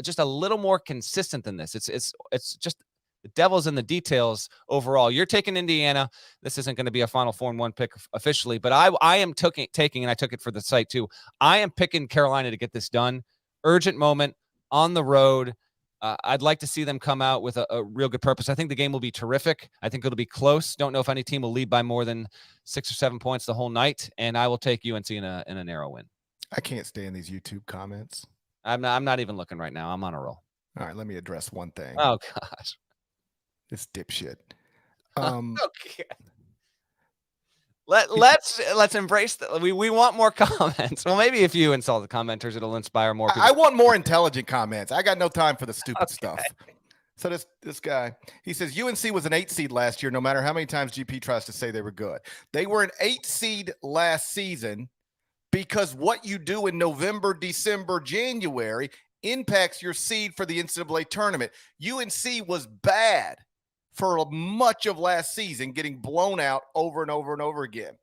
just a little more consistent than this. It's just the devil's in the details overall. You're taking Indiana. This isn't going to be a Final Four and 1 pick officially, but I am taking, and I took it for the site too, I am picking Carolina to get this done. Urgent moment on the road. I'd like to see them come out with a real good purpose. I think the game will be terrific. I think it'll be close. Don't know if any team will lead by more than 6 or 7 points the whole night, and I will take UNC in a narrow win. I can't stand these YouTube comments. I'm not even looking right now. I'm on a roll. All right, let me address one thing. Oh, gosh. This dipshit. Okay. Let's embrace that. We want more comments. Well, maybe if you insult the commenters, it'll inspire more people. I want more intelligent comments. I got no time for the stupid stuff. So this guy, he says UNC was an 8 seed last year, no matter how many times GP tries to say they were good. They were an 8 seed last season because what you do in November, December, January impacts your seed for the NCAA tournament. UNC was bad for much of last season, getting blown out over and over and over again.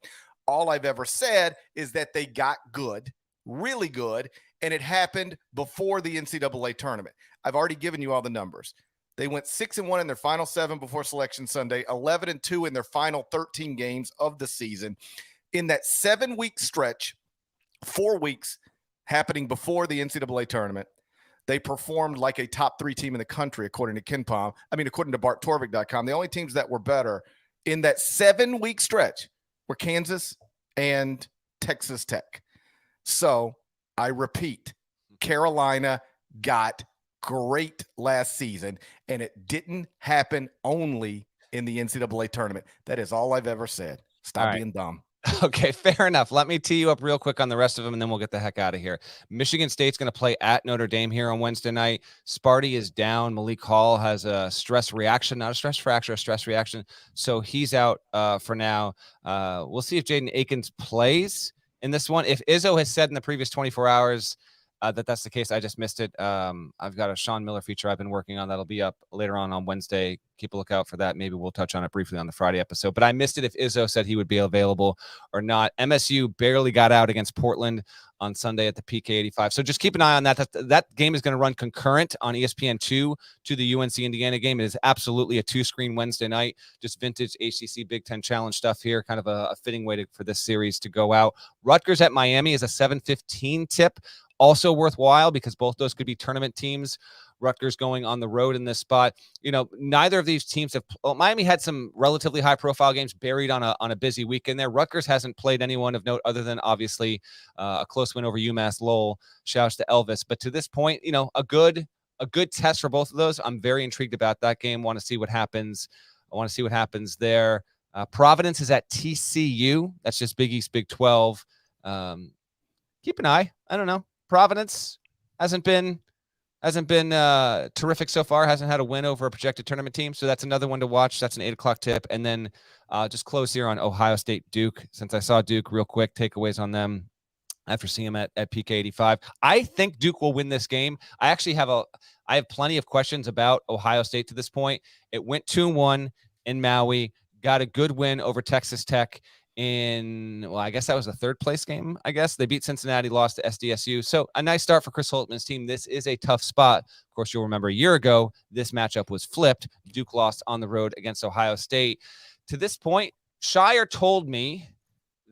All I've ever said is that they got good, really good, and it happened before the NCAA tournament. I've already given you all the numbers. They went 6-1 in their final 7 before Selection Sunday, 11-2 in their final 13 games of the season. In that 7-week stretch, 4 weeks happening before the NCAA tournament, they performed like a top 3 team in the country, according to KenPom. According to BartTorvik.com. The only teams that were better in that 7-week stretch were Kansas and Texas Tech. So I repeat, Carolina got great last season, and it didn't happen only in the NCAA tournament. That is all I've ever said. Stop being dumb. Okay, fair enough. Let me tee you up real quick on the rest of them, and then we'll get the heck out of here. Michigan State's going to play at Notre Dame here on Wednesday night. Sparty is down. Malik Hall has a stress reaction, not a stress fracture, a stress reaction. So he's out for now. We'll see if Jaden Akins plays in this one. If Izzo has said in the previous 24 hours that's the case, I just missed it. I've got a Sean Miller feature I've been working on that'll be up later on Wednesday keep a lookout for that. Maybe we'll touch on it briefly on the Friday episode. But I missed it if Izzo said he would be available or not. MSU barely got out against Portland on Sunday at the PK85. So just keep an eye on that. That game is going to run concurrent on ESPN2 to the UNC Indiana game. It is absolutely a 2-screen Wednesday night, just vintage ACC-Big Ten Challenge stuff here, kind of a fitting way for this series to go out. Rutgers at Miami is a 7:15 tip, also worthwhile because both those could be tournament teams. Rutgers going on the road in this spot. Neither of these teams have. Miami had some relatively high-profile games buried on a busy weekend there. Rutgers hasn't played anyone of note other than obviously a close win over UMass Lowell. Shouts to Elvis. But to this point, a good test for both of those. I'm very intrigued about that game. Want to see what happens. I want to see what happens there. Providence is at TCU. That's just Big East, Big 12. Keep an eye. I don't know. Providence hasn't been terrific so far. Hasn't had a win over a projected tournament team. So that's another one to watch. That's an 8:00 tip. And then just close here on Ohio State Duke. Since I saw Duke real quick, takeaways on them after seeing them at PK85. I think Duke will win this game. I have plenty of questions about Ohio State to this point. It went 2-1 in Maui, got a good win over Texas Tech I guess that was the third place game. I guess they beat Cincinnati, lost to SDSU. So a nice start for Chris Holtman's team. This is a tough spot. Of course, you'll remember a year ago, this matchup was flipped. Duke lost on the road against Ohio State. To this point, Shire told me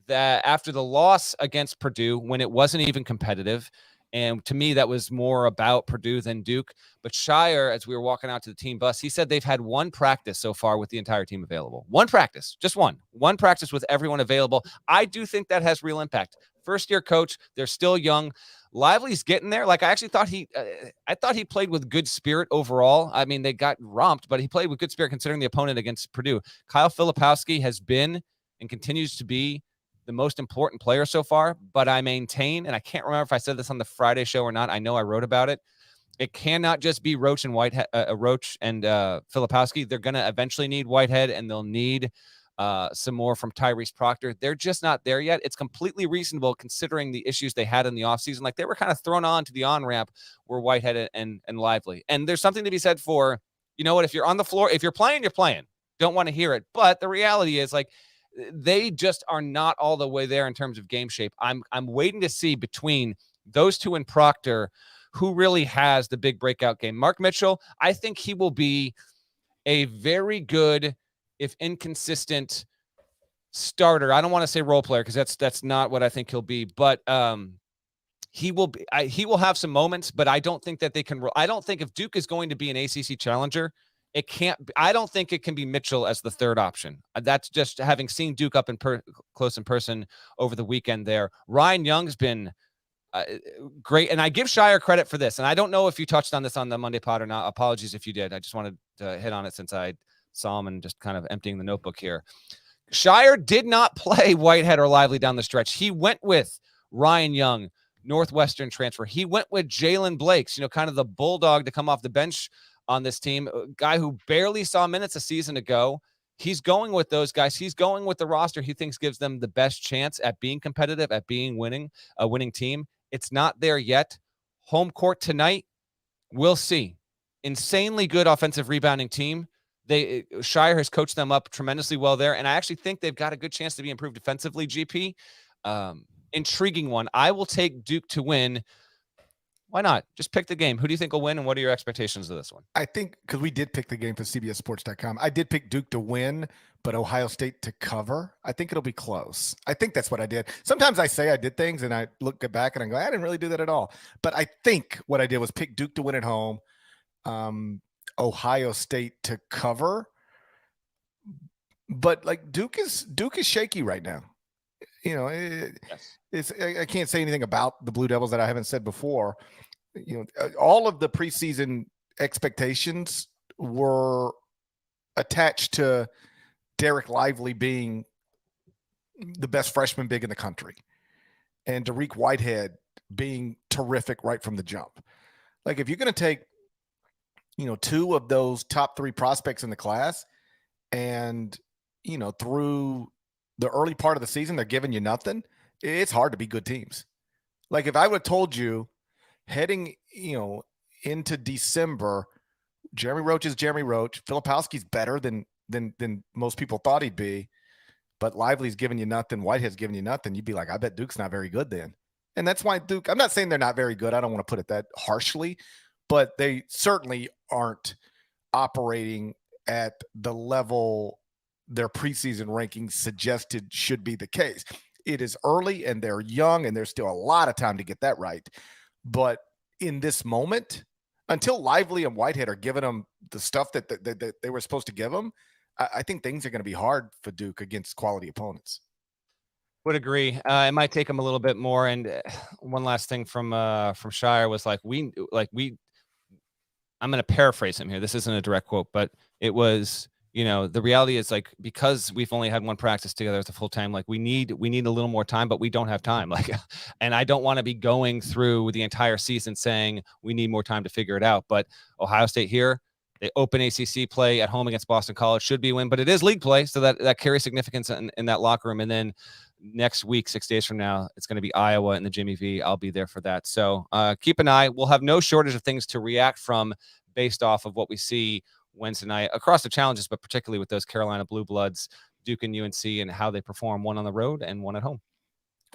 that after the loss against Purdue, when it wasn't even competitive, and to me, that was more about Purdue than Duke. But Shire, as we were walking out to the team bus, he said they've had one practice so far with the entire team available. One practice, just one. One practice with everyone available. I do think that has real impact. First-year coach, they're still young. Lively's getting there. I actually thought he played with good spirit overall. I mean, they got romped, but he played with good spirit considering the opponent against Purdue. Kyle Filipowski has been and continues to be the most important player so far, but I maintain, and I can't remember if I said this on the Friday show or not. I know I wrote about it. It cannot just be Roach and Filipowski. They're going to eventually need Whitehead, and they'll need some more from Tyrese Proctor. They're just not there yet. It's completely reasonable considering the issues they had in the offseason. They were kind of thrown on to the on-ramp were Whitehead and Lively. And there's something to be said for, if you're on the floor, if you're playing, you're playing. Don't want to hear it. But the reality is, they just are not all the way there in terms of game shape. I'm waiting to see between those two and Proctor who really has the big breakout game. Mark Mitchell, I think he will be a very good, if inconsistent, starter. I don't want to say role player because that's not what I think he'll be, but he will have some moments, but I don't think that they can. I don't think if Duke is going to be an ACC challenger, it can't. I don't think it can be Mitchell as the third option. That's just having seen Duke up close in person over the weekend. There, Ryan Young's been great, and I give Shire credit for this. And I don't know if you touched on this on the Monday pod or not. Apologies if you did. I just wanted to hit on it since I saw him and just kind of emptying the notebook here. Shire did not play Whitehead or Lively down the stretch. He went with Ryan Young, Northwestern transfer. He went with Jalen Blakes, kind of the bulldog to come off the bench on this team, a guy who barely saw minutes a season ago. He's going with those guys. He's going with the roster he thinks gives them the best chance at being competitive, at being a winning team. It's not there yet. Home court tonight, we'll see. Insanely good offensive rebounding team. Shire has coached them up tremendously well there, and I actually think they've got a good chance to be improved defensively, GP. Intriguing one. I will take Duke to win. Why not? Just pick the game. Who do you think will win, and what are your expectations of this one? I think because we did pick the game for CBSSports.com. I did pick Duke to win, but Ohio State to cover. I think it'll be close. I think that's what I did. Sometimes I say I did things, and I look back and I go, I didn't really do that at all. But I think what I did was pick Duke to win at home, Ohio State to cover. But Duke is shaky right now. I can't say anything about the Blue Devils that I haven't said before. All of the preseason expectations were attached to Derek Lively being the best freshman big in the country and Dariq Whitehead being terrific right from the jump. If you're going to take, two of those top three prospects in the class and, through the early part of the season, they're giving you nothing, it's hard to be good teams. If I would have told you heading, into December, Jeremy Roach is Jeremy Roach. Filipowski's better than most people thought he'd be, but Lively's giving you nothing. Whitehead's giving you nothing. You'd be like, I bet Duke's not very good then. And that's why Duke, I'm not saying they're not very good. I don't want to put it that harshly, but they certainly aren't operating at the level their preseason rankings suggested should be the case. It is early and they're young and there's still a lot of time to get that right. But in this moment, until Lively and Whitehead are giving them the stuff that they were supposed to give them, I think things are going to be hard for Duke against quality opponents. Would agree. It might take them a little bit more. And one last thing from Shire was I'm going to paraphrase him here. This isn't a direct quote, but it was, the reality is like, because we've only had one practice together at the full time, like we need a little more time, but we don't have time. Like, and I don't want to be going through the entire season saying we need more time to figure it out. But Ohio State here, they open ACC play at home against Boston College, should be a win, but it is league play. So that carries significance in that locker room. And then next week, 6 days from now, it's going to be Iowa and the Jimmy V. I'll be there for that. So keep an eye. We'll have no shortage of things to react from based off of what we see Wednesday night across the challenges, but particularly with those Carolina Blue Bloods, Duke and UNC, and how they perform, one on the road and one at home.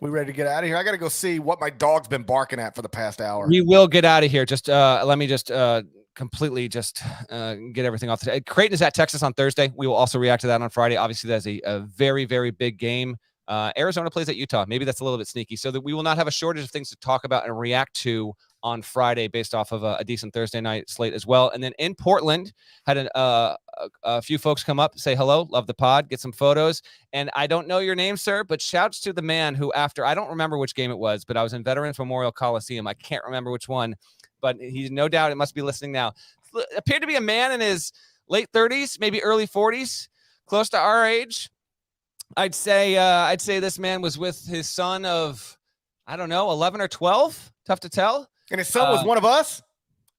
We ready to get out of here? I got to go see what my dog's been barking at for the past hour. We will get out of here. Just let me just completely just get everything off. Creighton is at Texas on Thursday. We will also react to that on Friday. Obviously, that's a very, very big game. Arizona plays at Utah. Maybe that's a little bit sneaky, so that we will not have a shortage of things to talk about and react to on Friday based off of a decent Thursday night slate as well. And then in Portland, had a few folks come up, say hello, love the pod, get some photos. And I don't know your name, sir, but shouts to the man who, after, I don't remember which game it was, but I was in Veterans Memorial Coliseum. I can't remember which one, but he's no doubt, it must be listening now. Appeared to be a man in his late 30s, maybe early 40s, close to our age. I'd say this man was with his son of, I don't know, 11 or 12. Tough to tell. And his son was one of us.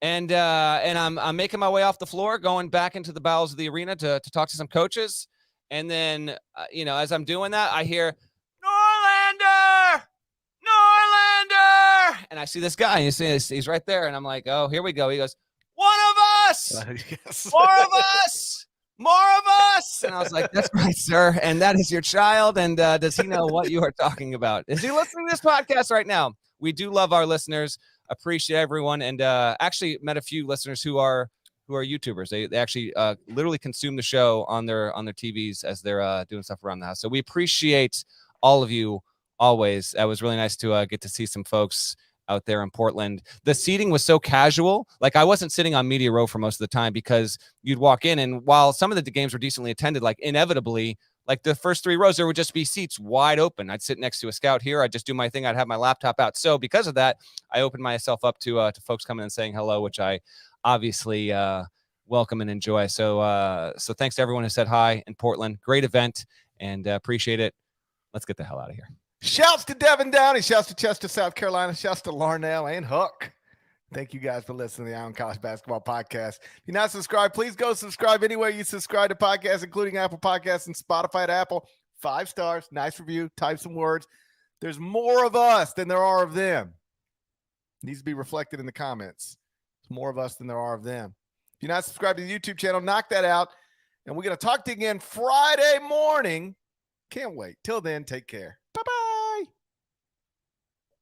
And I'm making my way off the floor, going back into the bowels of the arena to talk to some coaches. And then, as I'm doing that, I hear Norlander, and I see this guy. He's right there, and I'm like, oh, here we go. He goes, one of us, Yes. more of us. More of us. And I was like, that's right, sir. And that is your child. And does he know what you are talking about? Is he listening to this podcast right now? We do love our listeners. Appreciate everyone. And actually met a few listeners who are YouTubers. They actually literally consume the show on their TVs as they're doing stuff around the house. So we appreciate all of you always. That was really nice to get to see some folks out there in Portland. The seating was so casual. Like, I wasn't sitting on media row for most of the time, because you'd walk in, and while some of the games were decently attended, like inevitably, like the first 3 rows, there would just be seats wide open. I'd sit next to a scout here. I'd just do my thing. I'd have my laptop out. So because of that, I opened myself up to folks coming and saying hello, which I obviously welcome and enjoy. So thanks to everyone who said hi in Portland. Great event, and appreciate it. Let's get the hell out of here. Shouts to Devin Downey. Shouts to Chester, South Carolina. Shouts to Larnell and Hook. Thank you guys for listening to the Eye on College Basketball Podcast. If you're not subscribed, please go subscribe anywhere you subscribe to podcasts, including Apple Podcasts and Spotify at Apple. 5 stars, nice review, type some words. There's more of us than there are of them. Needs to be reflected in the comments. There's more of us than there are of them. If you're not subscribed to the YouTube channel, knock that out. And we're going to talk to you again Friday morning. Can't wait. Till then, take care.